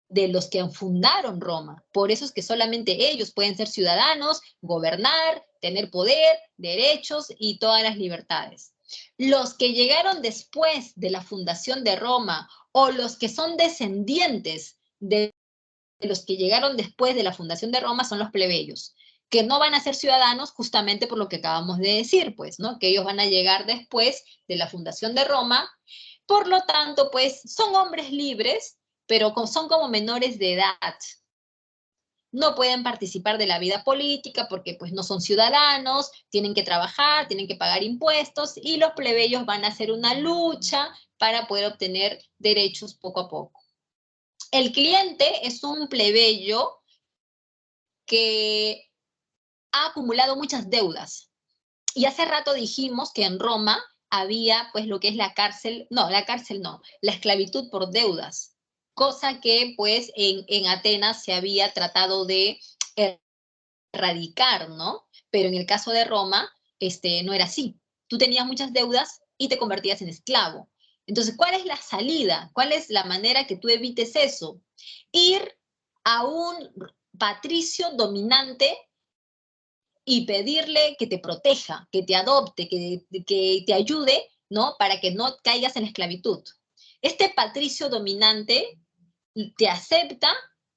de los que fundaron Roma. Por eso es que solamente ellos pueden ser ciudadanos, gobernar, tener poder, derechos y todas las libertades. Los que llegaron después de la fundación de Roma o los que son descendientes de los que llegaron después de la fundación de Roma son los plebeyos, que no van a ser ciudadanos justamente por lo que acabamos de decir, pues, ¿no? Que ellos van a llegar después de la fundación de Roma. Por lo tanto, pues, son hombres libres, pero son como menores de edad. No pueden participar de la vida política porque pues no son ciudadanos, tienen que trabajar, tienen que pagar impuestos y los plebeyos van a hacer una lucha para poder obtener derechos poco a poco. El cliente es un plebeyo que ha acumulado muchas deudas. Y hace rato dijimos que en Roma había pues lo que es la cárcel no, la esclavitud por deudas, cosa que pues en Atenas se había tratado de erradicar, ¿no? Pero en el caso de Roma, no era así. Tú tenías muchas deudas y te convertías en esclavo. Entonces, ¿cuál es la salida? ¿Cuál es la manera que tú evites eso? Ir a un patricio dominante y pedirle que te proteja, que te adopte, que te ayude, ¿no? Para que no caigas en la esclavitud. Este patricio dominante te acepta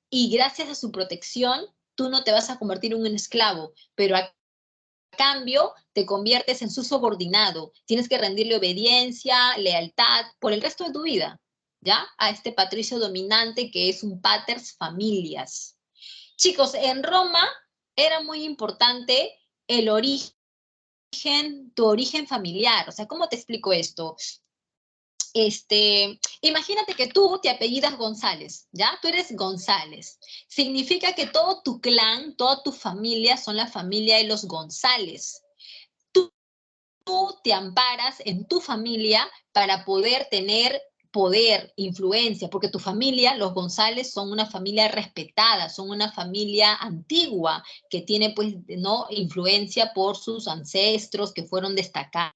y gracias a su protección tú no te vas a convertir en un esclavo, pero a cambio te conviertes en su subordinado. Tienes que rendirle obediencia, lealtad por el resto de tu vida, ¿ya? A este patricio dominante que es un paters familias. Chicos, en Roma era muy importante el origen, tu origen familiar. O sea, ¿cómo te explico esto? Imagínate que tú te apellidas González, ¿ya? Tú eres González. Significa que todo tu clan, toda tu familia son la familia de los González. Tú te amparas en tu familia para poder tener poder, influencia, porque tu familia, los González, son una familia respetada, son una familia antigua que tiene, pues, ¿no? Influencia por sus ancestros que fueron destacados,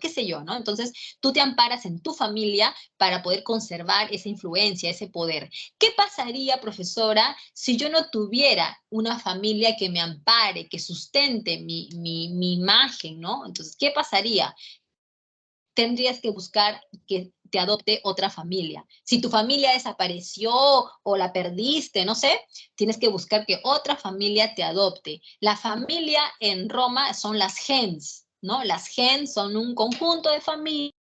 qué sé yo, ¿no? Entonces, tú te amparas en tu familia para poder conservar esa influencia, ese poder. ¿Qué pasaría, profesora, si yo no tuviera una familia que me ampare, que sustente mi imagen, ¿no? Entonces, ¿qué pasaría? Tendrías que buscar que te adopte otra familia. Si tu familia desapareció o la perdiste, no sé, tienes que buscar que otra familia te adopte. La familia en Roma son las gens, ¿no? Las gens son un conjunto de familias,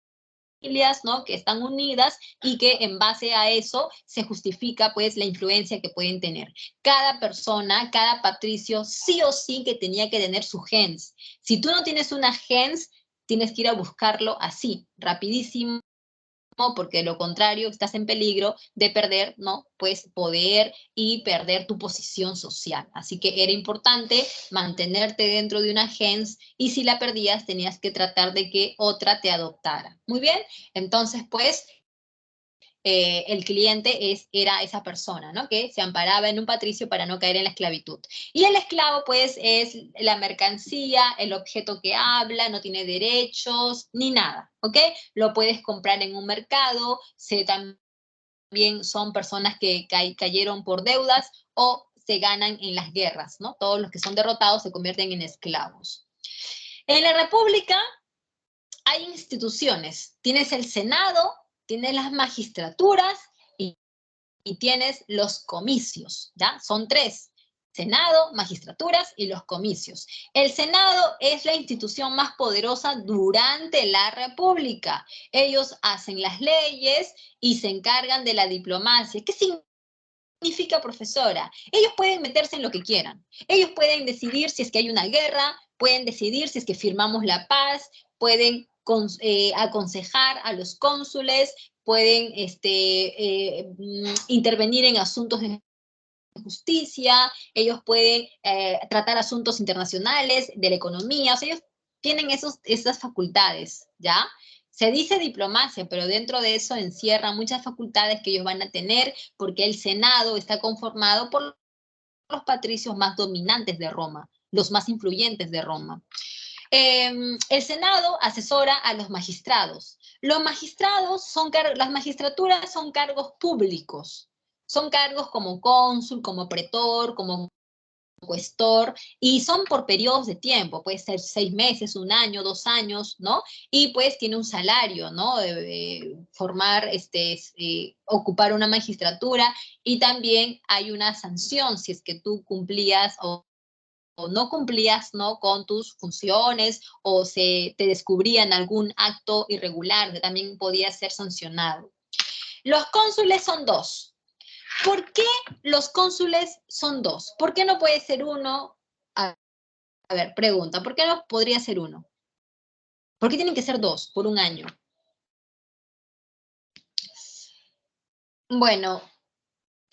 ¿no? Que están unidas y que en base a eso se justifica pues la influencia que pueden tener. Cada persona, cada patricio sí o sí que tenía que tener su gens. Si tú no tienes una gens, tienes que ir a buscarlo así, rapidísimo, porque de lo contrario estás en peligro de perder, ¿no? Pues poder y perder tu posición social. Así que era importante mantenerte dentro de una gens y si la perdías tenías que tratar de que otra te adoptara. Muy bien, entonces pues el cliente era esa persona, ¿no? Que se amparaba en un patricio para no caer en la esclavitud. Y el esclavo, pues, es la mercancía, el objeto que habla, no tiene derechos, ni nada, ¿ok? Lo puedes comprar en un mercado, también son personas que cayeron por deudas o se ganan en las guerras, ¿no? Todos los que son derrotados se convierten en esclavos. En la República hay instituciones, tienes el Senado, tienes las magistraturas y tienes los comicios, ¿ya? Son tres: Senado, magistraturas y los comicios. El Senado es la institución más poderosa durante la República. Ellos hacen las leyes y se encargan de la diplomacia. ¿Qué significa, profesora? Ellos pueden meterse en lo que quieran. Ellos pueden decidir si es que hay una guerra, pueden decidir si es que firmamos la paz, pueden aconsejar a los cónsules, pueden intervenir en asuntos de justicia, ellos pueden tratar asuntos internacionales, de la economía, o sea, ellos tienen esas facultades, ¿ya? Se dice diplomacia, pero dentro de eso encierra muchas facultades que ellos van a tener porque el Senado está conformado por los patricios más dominantes de Roma, los más influyentes de Roma. El Senado asesora a los magistrados. Los magistrados las magistraturas son cargos públicos, son cargos como cónsul, como pretor, como cuestor, y son por periodos de tiempo, puede ser 6 meses, 1 año, 2 años, ¿no? Y pues tiene un salario, ¿no? Formar, ocupar una magistratura, y también hay una sanción si es que tú cumplías o no cumplías, ¿no? Con tus funciones, o te descubrían algún acto irregular, que también podía ser sancionado. Los cónsules son 2. ¿Por qué los cónsules son 2? ¿Por qué no puede ser uno? A ver, pregunta, ¿por qué no podría ser uno? ¿Por qué tienen que ser 2 por 1 año? Bueno,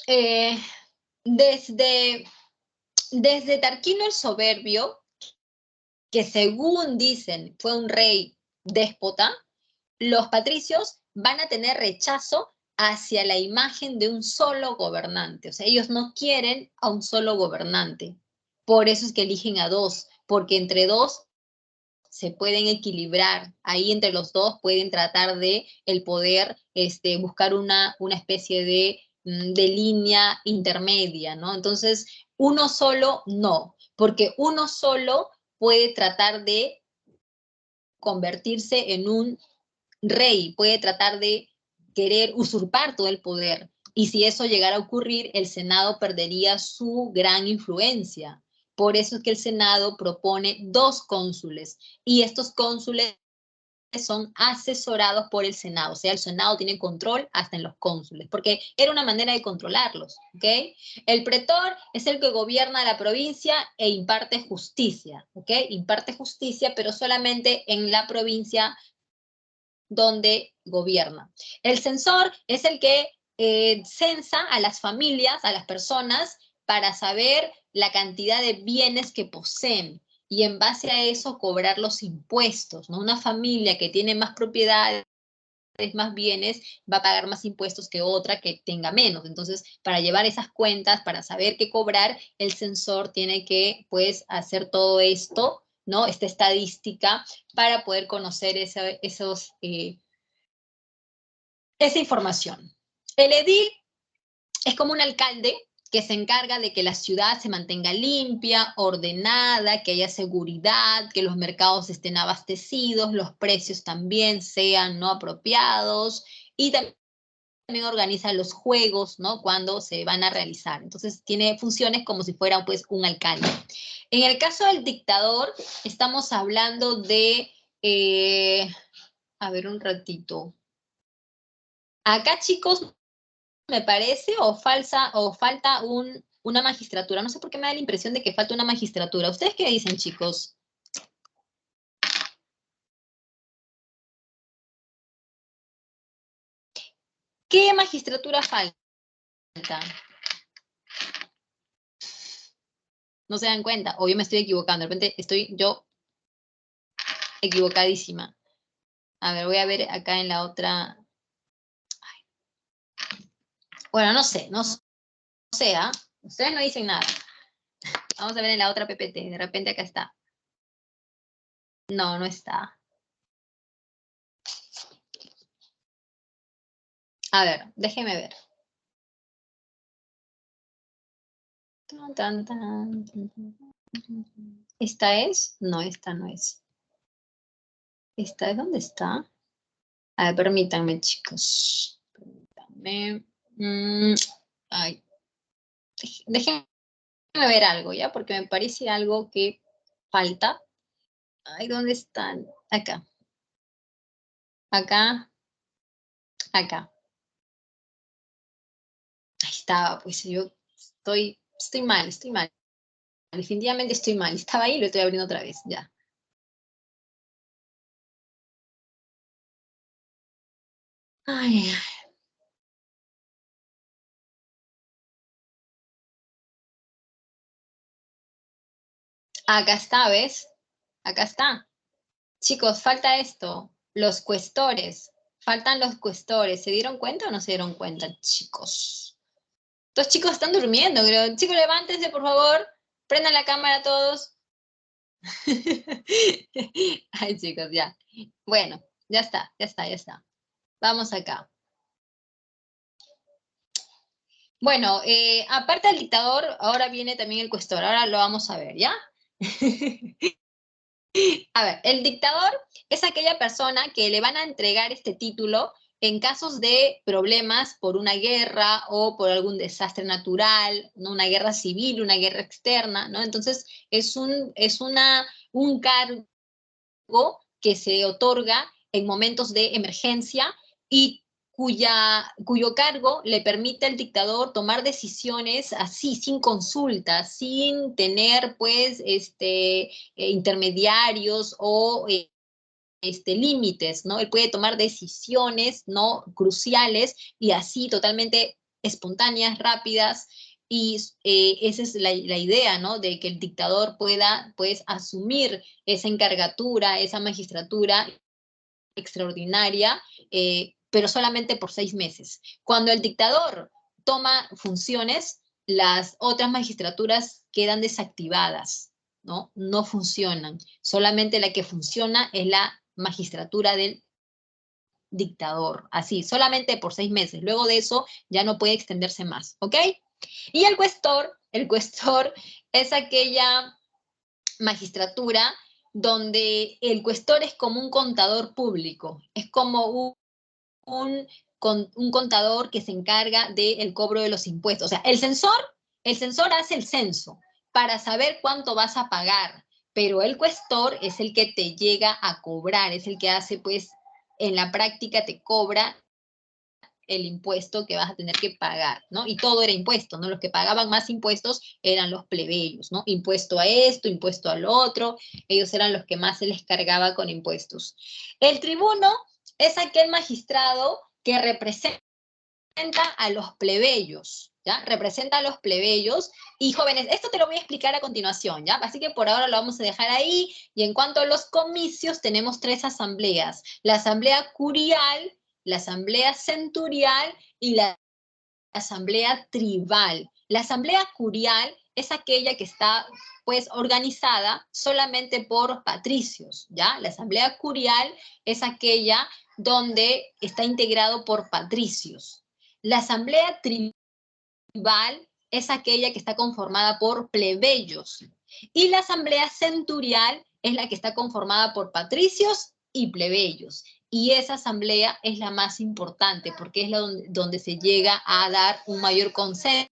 eh, desde Tarquino el Soberbio, que según dicen fue un rey déspota, los patricios van a tener rechazo hacia la imagen de un solo gobernante. O sea, ellos no quieren a un solo gobernante. Por eso es que eligen a 2, porque entre 2 se pueden equilibrar. Ahí entre los 2 pueden tratar de el poder buscar una especie de línea intermedia, ¿no? Entonces, uno solo no, porque uno solo puede tratar de convertirse en un rey, puede tratar de querer usurpar todo el poder. Y si eso llegara a ocurrir, el Senado perdería su gran influencia. Por eso es que el Senado propone 2 cónsules, y estos cónsules son asesorados por el Senado, o sea, el Senado tiene control hasta en los cónsules, porque era una manera de controlarlos, ¿ok? El pretor es el que gobierna la provincia e imparte justicia, ¿ok? Imparte justicia, pero solamente en la provincia donde gobierna. El censor es el que censa a las familias, a las personas, para saber la cantidad de bienes que poseen, y en base a eso cobrar los impuestos, ¿no? Una familia que tiene más propiedades, más bienes, va a pagar más impuestos que otra que tenga menos. Entonces, para llevar esas cuentas, para saber qué cobrar, el censor tiene que, pues, hacer todo esto, ¿no? Esta estadística, para poder conocer esa información. El edil es como un alcalde que se encarga de que la ciudad se mantenga limpia, ordenada, que haya seguridad, que los mercados estén abastecidos, los precios también sean no apropiados, y también organiza los juegos, ¿no? Cuando se van a realizar. Entonces tiene funciones como si fuera, pues, un alcalde. En el caso del dictador, estamos hablando de, a ver un ratito. Acá, chicos, me parece, o falta una magistratura. No sé por qué me da la impresión de que falta una magistratura. ¿Ustedes qué dicen, chicos? ¿Qué magistratura falta? No se dan cuenta, o yo me estoy equivocando. De repente estoy yo equivocadísima. A ver, voy a ver acá en la otra. Bueno, no sé, no sé, ¿ah? Ustedes no dicen nada. Vamos a ver en la otra PPT. De repente acá está. No, no está. A ver, déjeme ver. ¿Esta es? No, esta no es. ¿Esta es dónde está? A ver, permítanme, chicos. Permítanme. Ay. Déjenme ver algo, ¿ya? Porque me parece algo que falta. Ay, ¿dónde están? Acá. Acá. Acá. Ahí estaba, pues yo estoy mal, estoy mal. Definitivamente estoy mal. Estaba ahí y lo estoy abriendo otra vez, ya. Ay, acá está, ¿ves? Acá está. Chicos, falta esto, los cuestores. Faltan los cuestores. ¿Se dieron cuenta o no se dieron cuenta, chicos? Estos chicos están durmiendo, creo. Chicos, levántense, por favor. Prendan la cámara todos. Ay, chicos, ya. Bueno, ya está, ya está, ya está. Vamos acá. Bueno, aparte del dictador, ahora viene también el cuestor. Ahora lo vamos a ver, ¿ya? A ver, el dictador es aquella persona que le van a entregar este título en casos de problemas por una guerra o por algún desastre natural, ¿no? Una guerra civil, una guerra externa, ¿no? Entonces, un cargo que se otorga en momentos de emergencia y cuyo cargo le permite al dictador tomar decisiones así, sin consulta, sin tener, pues, intermediarios o límites, ¿no? Él puede tomar decisiones, ¿no? Cruciales y así totalmente espontáneas, rápidas, y esa es la idea, ¿no? De que el dictador pueda, pues, asumir esa encargatura, esa magistratura extraordinaria, pero solamente por 6 meses. Cuando el dictador toma funciones, las otras magistraturas quedan desactivadas, ¿no? No funcionan. Solamente la que funciona es la magistratura del dictador, así, solamente por 6 meses. Luego de eso ya no puede extenderse más, ¿ok? Y el cuestor es aquella magistratura donde el cuestor es como un contador público, es como un contador que se encarga del cobro de los impuestos. O sea, el censor hace el censo para saber cuánto vas a pagar, pero el cuestor es el que te llega a cobrar, es el que hace, pues, en la práctica te cobra el impuesto que vas a tener que pagar, ¿no? Y todo era impuesto, ¿no? Los que pagaban más impuestos eran los plebeyos, ¿no? Impuesto a esto, impuesto al otro, ellos eran los que más se les cargaba con impuestos. El tribuno es aquel magistrado que representa a los plebeyos, ¿ya? Representa a los plebeyos. Y jóvenes, esto te lo voy a explicar a continuación, ¿ya? Así que por ahora lo vamos a dejar ahí. Y en cuanto a los comicios, tenemos 3 asambleas. La asamblea curial, la asamblea centurial y la asamblea tribal. La asamblea curial es aquella que está, pues, organizada solamente por patricios, ¿ya? La asamblea curial es aquella donde está integrado por patricios. La asamblea tribal es aquella que está conformada por plebeyos. Y la asamblea centurial es la que está conformada por patricios y plebeyos. Y esa asamblea es la más importante porque es la donde se llega a dar un mayor consenso,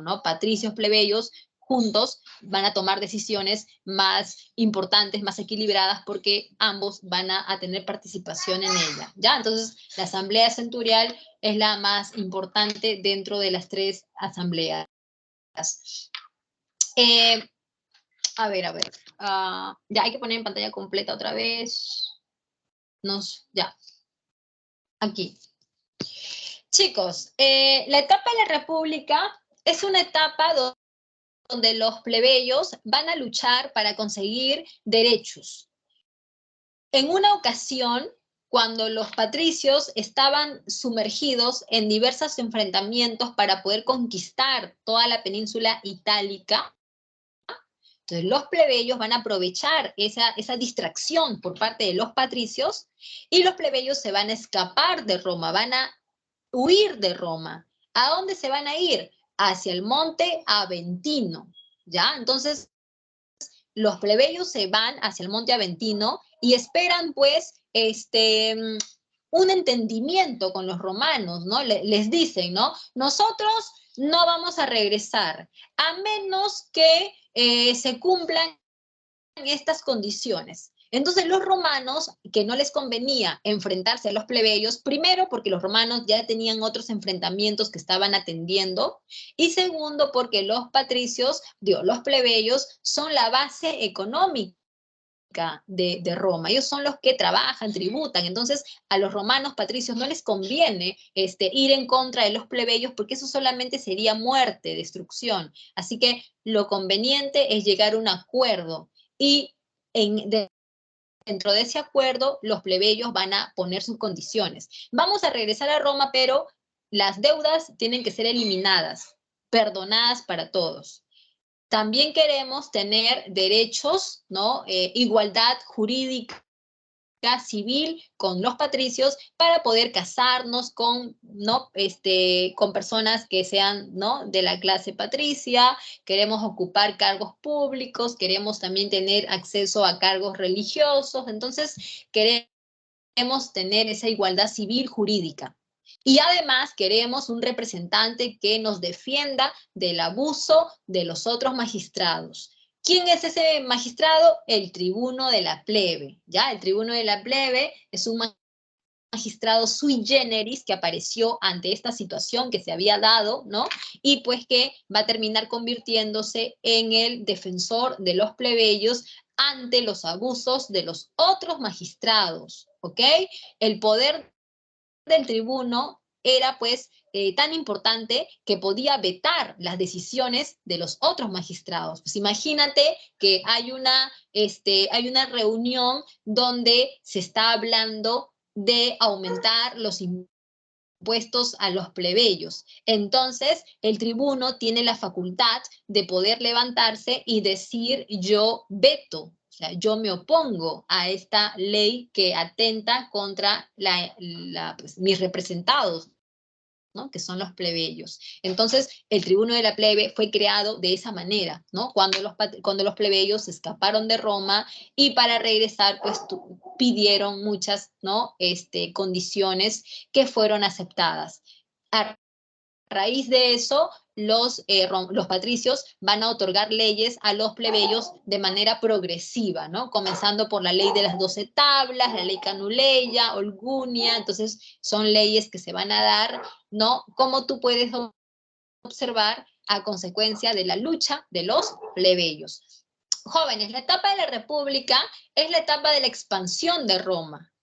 ¿no? Patricios, plebeyos juntos van a tomar decisiones más importantes, más equilibradas, porque ambos van a tener participación en ella, ¿ya? Entonces, la asamblea centurial es la más importante dentro de las 3 asambleas. A ver, ya hay que poner en pantalla completa otra vez. Ya, aquí. Chicos, la etapa de la República es una etapa donde los plebeyos van a luchar para conseguir derechos. En una ocasión, cuando los patricios estaban sumergidos en diversos enfrentamientos para poder conquistar toda la península itálica, entonces los plebeyos van a aprovechar esa distracción por parte de los patricios y los plebeyos se van a escapar de Roma, van a huir de Roma. ¿A dónde se van a ir? Hacia el monte Aventino, ¿ya? Entonces, los plebeyos se van hacia el monte Aventino y esperan, pues, un entendimiento con los romanos, ¿no? Les dicen, ¿no? Nosotros no vamos a regresar, a menos que se cumplan estas condiciones. Entonces los romanos, que no les convenía enfrentarse a los plebeyos, primero porque los romanos ya tenían otros enfrentamientos que estaban atendiendo, y segundo porque los patricios, los plebeyos, son la base económica de Roma. Ellos son los que trabajan, tributan. Entonces, a los romanos patricios no les conviene ir en contra de los plebeyos porque eso solamente sería muerte, destrucción. Así que lo conveniente es llegar a un acuerdo y dentro de ese acuerdo, los plebeyos van a poner sus condiciones. Vamos a regresar a Roma, pero las deudas tienen que ser eliminadas, perdonadas para todos. También queremos tener derechos, ¿no? Igualdad jurídica, civil con los patricios para poder casarnos con, ¿no? Con personas que sean, ¿no? De la clase patricia, queremos ocupar cargos públicos, queremos también tener acceso a cargos religiosos, entonces queremos tener esa igualdad civil jurídica. Y además queremos un representante que nos defienda del abuso de los otros magistrados. ¿Quién es ese magistrado? El tribuno de la plebe, ¿ya? El tribuno de la plebe es un magistrado sui generis que apareció ante esta situación que se había dado, ¿no? Y pues que va a terminar convirtiéndose en el defensor de los plebeyos ante los abusos de los otros magistrados, ¿ok? El poder del tribuno era pues tan importante que podía vetar las decisiones de los otros magistrados. Pues imagínate que hay una reunión donde se está hablando de aumentar los impuestos a los plebeyos. Entonces, el tribuno tiene la facultad de poder levantarse y decir yo veto, o sea, yo me opongo a esta ley que atenta contra pues, mis representados, ¿no? Que son los plebeyos. Entonces, el tribuno de la plebe fue creado de esa manera, ¿no? Cuando los plebeyos escaparon de Roma y para regresar, pues pidieron muchas, ¿no? Condiciones que fueron aceptadas. A raíz de eso, los patricios van a otorgar leyes a los plebeyos de manera progresiva, ¿no? Comenzando por la ley de las 12 tablas, la ley Canuleia, Olgunia, entonces son leyes que se van a dar, ¿no? Como tú puedes observar a consecuencia de la lucha de los plebeyos. Jóvenes, la etapa de la República es la etapa de la expansión de Roma.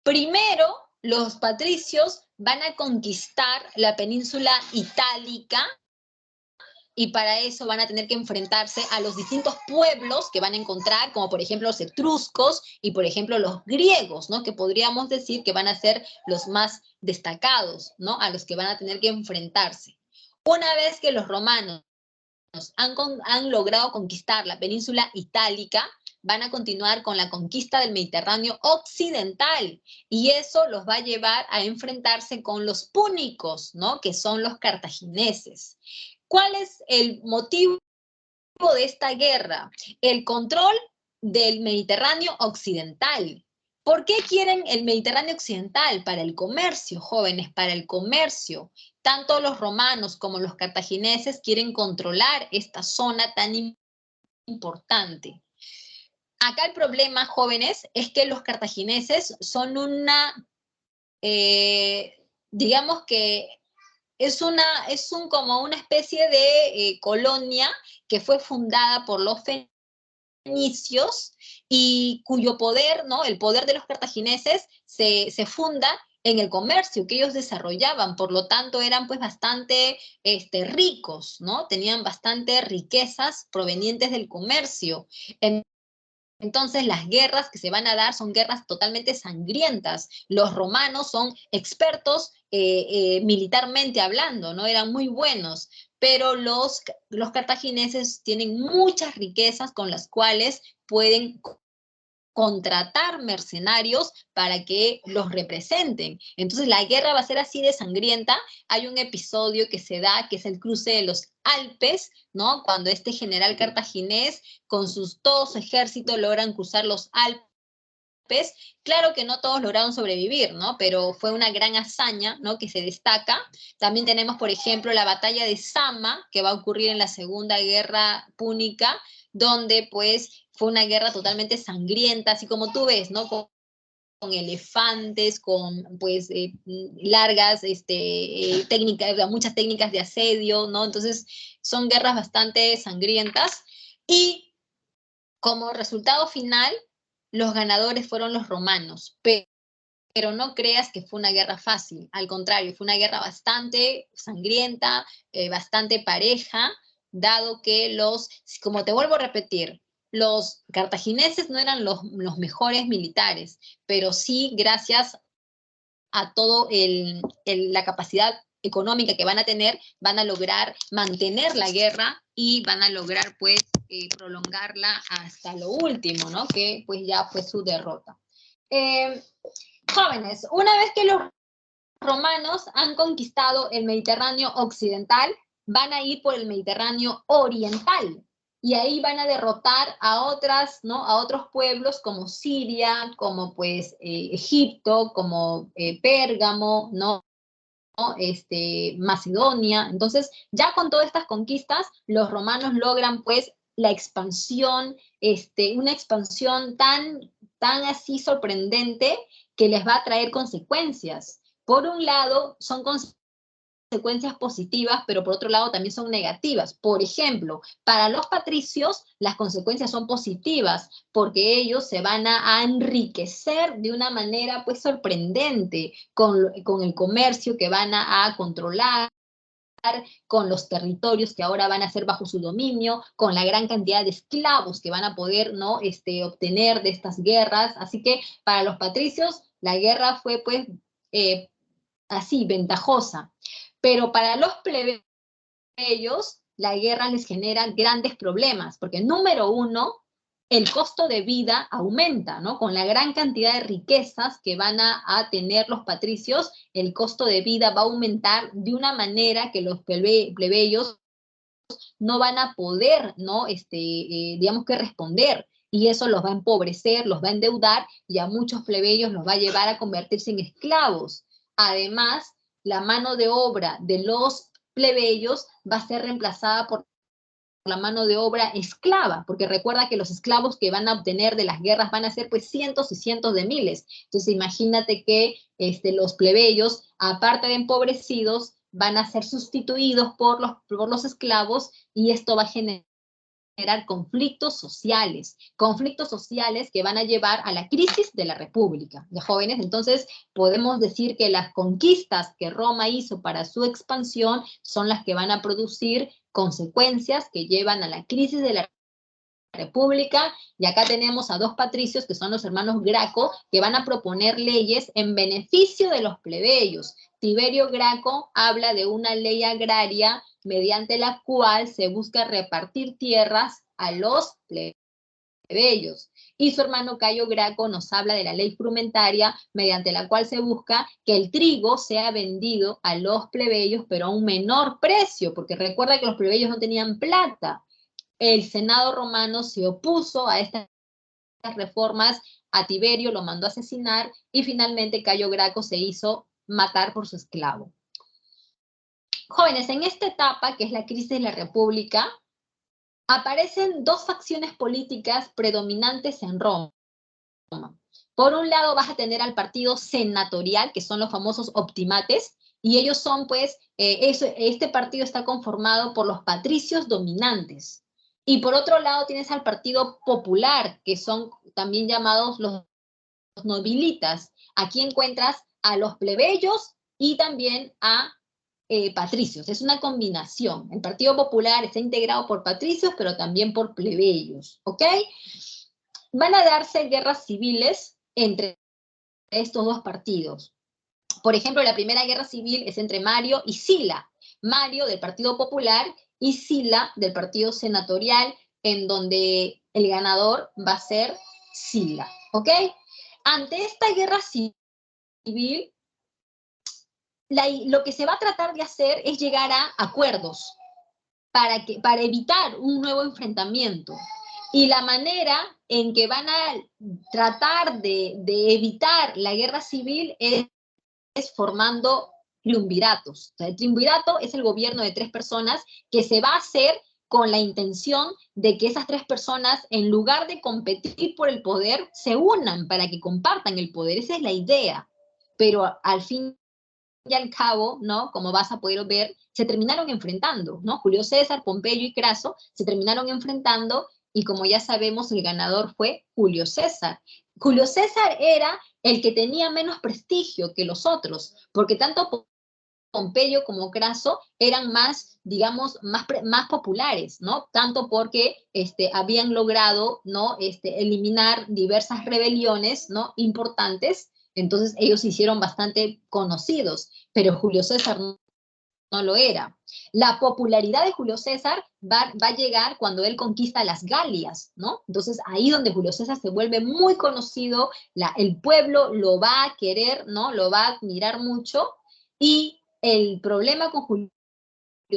Primero, los patricios van a conquistar la península itálica y para eso van a tener que enfrentarse a los distintos pueblos que van a encontrar, como por ejemplo los etruscos y por ejemplo los griegos, ¿no? Que podríamos decir que van a ser los más destacados, ¿no? A los que van a tener que enfrentarse. Una vez que los romanos han logrado conquistar la península itálica, van a continuar con la conquista del Mediterráneo occidental y eso los va a llevar a enfrentarse con los púnicos, ¿no? Que son los cartagineses. ¿Cuál es el motivo de esta guerra? El control del Mediterráneo occidental. ¿Por qué quieren el Mediterráneo occidental? Para el comercio, jóvenes, para el comercio. Tanto los romanos como los cartagineses quieren controlar esta zona tan importante. Acá el problema, jóvenes, es que los cartagineses son digamos que como una especie de colonia que fue fundada por los fenicios y cuyo poder, ¿no? El poder de los cartagineses se funda en el comercio que ellos desarrollaban, por lo tanto eran pues bastante ricos, ¿no? Tenían bastante riquezas provenientes del comercio. Entonces las guerras que se van a dar son guerras totalmente sangrientas. Los romanos son expertos militarmente hablando, ¿no? Eran muy buenos, pero los cartagineses tienen muchas riquezas con las cuales pueden contratar mercenarios para que los representen. Entonces la guerra va a ser así de sangrienta. Hay un episodio que se da, que es el cruce de los Alpes, ¿no? Cuando este general cartaginés con todo su ejército logran cruzar los Alpes. Claro que no todos lograron sobrevivir, ¿no? Pero fue una gran hazaña, ¿no? Que se destaca. También tenemos, por ejemplo, la batalla de Zama, que va a ocurrir en la Segunda Guerra Púnica, donde pues fue una guerra totalmente sangrienta, así como tú ves, ¿no? Con elefantes, con pues largas técnicas, muchas técnicas de asedio, ¿no? Entonces son guerras bastante sangrientas y como resultado final los ganadores fueron los romanos, pero no creas que fue una guerra fácil, al contrario, fue una guerra bastante sangrienta, bastante pareja, dado que como te vuelvo a repetir, los cartagineses no eran los mejores militares, pero sí, gracias a todo la capacidad económica que van a tener, van a lograr mantener la guerra y van a lograr, pues, prolongarla hasta lo último, ¿no? Que, pues, ya fue su derrota. Jóvenes, una vez que los romanos han conquistado el Mediterráneo occidental, van a ir por el Mediterráneo oriental, y ahí van a derrotar a otras, ¿no? A otros pueblos como Siria, como pues Egipto, como Pérgamo, ¿no? Macedonia. Entonces, ya con todas estas conquistas, los romanos logran pues la expansión, una expansión tan así sorprendente que les va a traer consecuencias. Por un lado, son consecuencias positivas, pero por otro lado también son negativas. Por ejemplo, para los patricios las consecuencias son positivas porque ellos se van a enriquecer de una manera pues sorprendente con el comercio que van a controlar, con los territorios que ahora van a ser bajo su dominio, con la gran cantidad de esclavos que van a poder, ¿no? Obtener de estas guerras. Así que para los patricios la guerra fue pues así, ventajosa. Pero para los plebeyos, la guerra les genera grandes problemas, porque número uno, el costo de vida aumenta, ¿no? Con la gran cantidad de riquezas que van a tener los patricios, el costo de vida va a aumentar de una manera que los plebeyos no van a poder, ¿no? Digamos que responder. Y eso los va a empobrecer, los va a endeudar, y a muchos plebeyos los va a llevar a convertirse en esclavos. Además, la mano de obra de los plebeyos va a ser reemplazada por la mano de obra esclava, porque recuerda que los esclavos que van a obtener de las guerras van a ser pues cientos y cientos de miles. Entonces imagínate que los plebeyos, aparte de empobrecidos, van a ser sustituidos por los esclavos, y esto va a generar conflictos sociales que van a llevar a la crisis de la República de jóvenes. Entonces, podemos decir que las conquistas que Roma hizo para su expansión son las que van a producir consecuencias que llevan a la crisis de la República, y acá tenemos a dos patricios que son los hermanos Graco, que van a proponer leyes en beneficio de los plebeyos. Tiberio Graco habla de una ley agraria mediante la cual se busca repartir tierras a los plebeyos. Y su hermano Cayo Graco nos habla de la ley frumentaria, mediante la cual se busca que el trigo sea vendido a los plebeyos, pero a un menor precio, porque recuerda que los plebeyos no tenían plata. El Senado romano se opuso a estas reformas, a Tiberio lo mandó a asesinar, y finalmente Cayo Graco se hizo matar por su esclavo. Jóvenes, en esta etapa, que es la crisis de la República, aparecen dos facciones políticas predominantes en Roma. Por un lado vas a tener al partido senatorial, que son los famosos optimates, y ellos son pues, este partido está conformado por los patricios dominantes. Y por otro lado tienes al Partido Popular, que son también llamados los nobilitas. Aquí encuentras a los plebeyos y también a patricios. Es una combinación. El Partido Popular está integrado por patricios, pero también por plebeyos, ¿ok? Van a darse guerras civiles entre estos dos partidos. Por ejemplo, la primera guerra civil es entre Mario y Sila. Mario del Partido Popular y Sila del Partido Senatorial, en donde el ganador va a ser Sila, ¿ok? Ante esta guerra civil, lo que se va a tratar de hacer es llegar a acuerdos para evitar un nuevo enfrentamiento. Y la manera en que van a tratar de evitar la guerra civil es formando triunviratos. O sea, el triunvirato es el gobierno de 3 personas que se va a hacer con la intención de que esas 3 personas, en lugar de competir por el poder, se unan para que compartan el poder. Esa es la idea. Pero al fin y al cabo, ¿no? Como vas a poder ver, se terminaron enfrentando, ¿no? Julio César, Pompeyo y Craso se terminaron enfrentando, y como ya sabemos, el ganador fue Julio César. Julio César era el que tenía menos prestigio que los otros, porque tanto Pompeyo como Craso eran más, digamos, más populares, ¿no? Tanto porque habían logrado, ¿no? Eliminar diversas rebeliones, ¿no? Importantes, entonces ellos se hicieron bastante conocidos, pero Julio César no lo era. La popularidad de Julio César va a llegar cuando él conquista las Galias, ¿no? Entonces ahí donde Julio César se vuelve muy conocido, el pueblo lo va a querer, ¿no? Lo va a admirar mucho, y el problema con Julio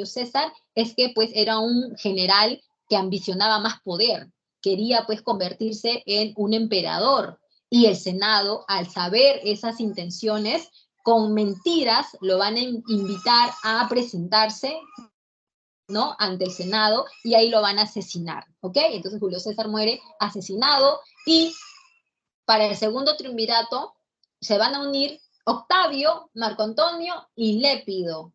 César es que pues era un general que ambicionaba más poder, quería pues convertirse en un emperador, y el Senado, al saber esas intenciones, con mentiras lo van a invitar a presentarse, ¿no? Ante el Senado, y ahí lo van a asesinar, ¿ok? Entonces Julio César muere asesinado, y para el segundo triunvirato se van a unir Octavio, Marco Antonio y Lépido.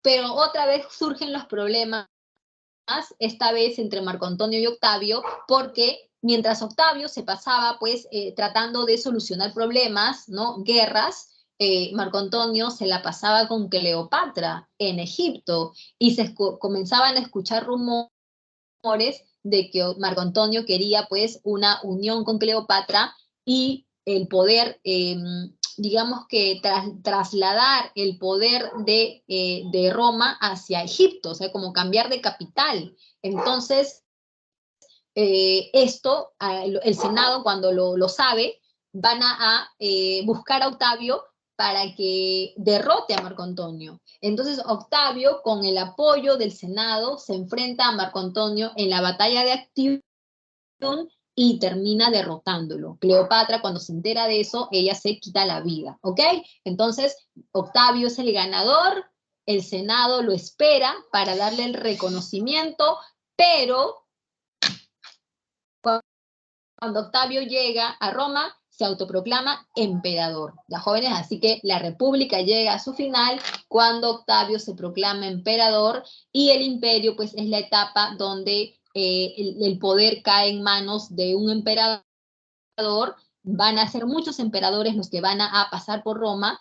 Pero otra vez surgen los problemas, esta vez entre Marco Antonio y Octavio, porque mientras Octavio se pasaba pues tratando de solucionar problemas, ¿no? Guerras, Marco Antonio se la pasaba con Cleopatra en Egipto, y comenzaban a escuchar rumores de que Marco Antonio quería pues una unión con Cleopatra, y el poder, digamos que trasladar el poder de Roma hacia Egipto, o sea, como cambiar de capital. Entonces, esto, el Senado cuando lo sabe, van a buscar a Octavio para que derrote a Marco Antonio. Entonces Octavio, con el apoyo del Senado, se enfrenta a Marco Antonio en la batalla de Actium y termina derrotándolo. Cleopatra, cuando se entera de eso, ella se quita la vida, ¿ok? Entonces Octavio es el ganador, el Senado lo espera para darle el reconocimiento, pero cuando Octavio llega a Roma, se autoproclama emperador, ¿ya, jóvenes? Así que la república llega a su final cuando Octavio se proclama emperador, y el imperio pues es la etapa donde el poder cae en manos de un emperador. Van a ser muchos emperadores los que van a pasar por Roma.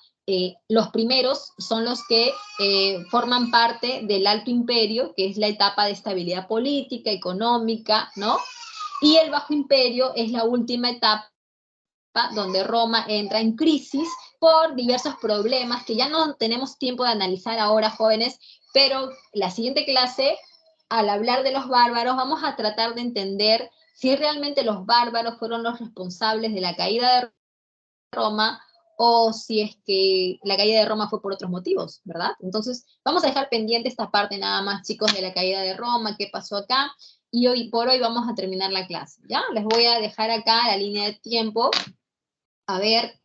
Los primeros son los que forman parte del Alto Imperio, que es la etapa de estabilidad política, económica, ¿no? Y el Bajo Imperio es la última etapa donde Roma entra en crisis por diversos problemas que ya no tenemos tiempo de analizar ahora, jóvenes, pero la siguiente clase, al hablar de los bárbaros, vamos a tratar de entender si realmente los bárbaros fueron los responsables de la caída de Roma, o si es que la caída de Roma fue por otros motivos, ¿verdad? Entonces, vamos a dejar pendiente esta parte nada más, chicos, de la caída de Roma, qué pasó acá, y hoy por hoy vamos a terminar la clase, ¿ya? Les voy a dejar acá la línea de tiempo, a ver,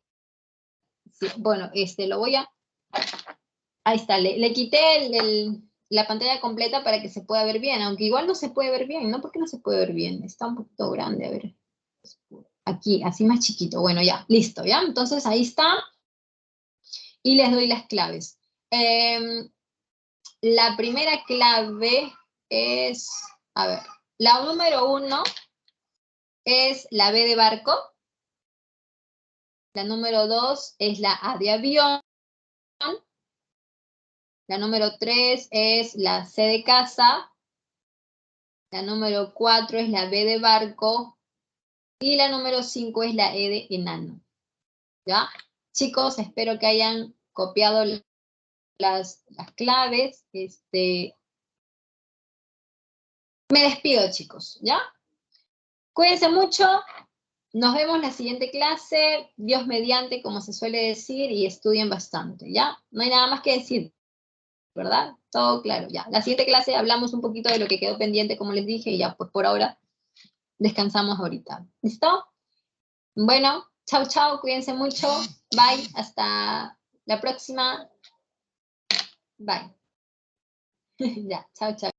si, bueno, lo voy a, ahí está, le quité la pantalla completa para que se pueda ver bien, aunque igual no se puede ver bien, ¿no? ¿Por qué no se puede ver bien? Está un poquito grande, a ver. Aquí, así más chiquito. Bueno, ya, listo, ¿ya? Entonces ahí está. Y les doy las claves. La primera clave es, a ver, la número 1 es la B de barco. La número 2 es la A de avión. La número 3 es la C de casa. La número 4 es la B de barco. Y la número 5 es la E de enano. ¿Ya? Chicos, espero que hayan copiado las claves. Me despido, chicos, ¿ya? Cuídense mucho. Nos vemos en la siguiente clase. Dios mediante, como se suele decir, y estudien bastante, ¿ya? No hay nada más que decir, ¿verdad? Todo claro, ya. La siguiente clase hablamos un poquito de lo que quedó pendiente, como les dije, y ya, pues por ahora descansamos ahorita. ¿Listo? Bueno, chao, chao, cuídense mucho. Bye, hasta la próxima. Bye. Ya, chao, chao.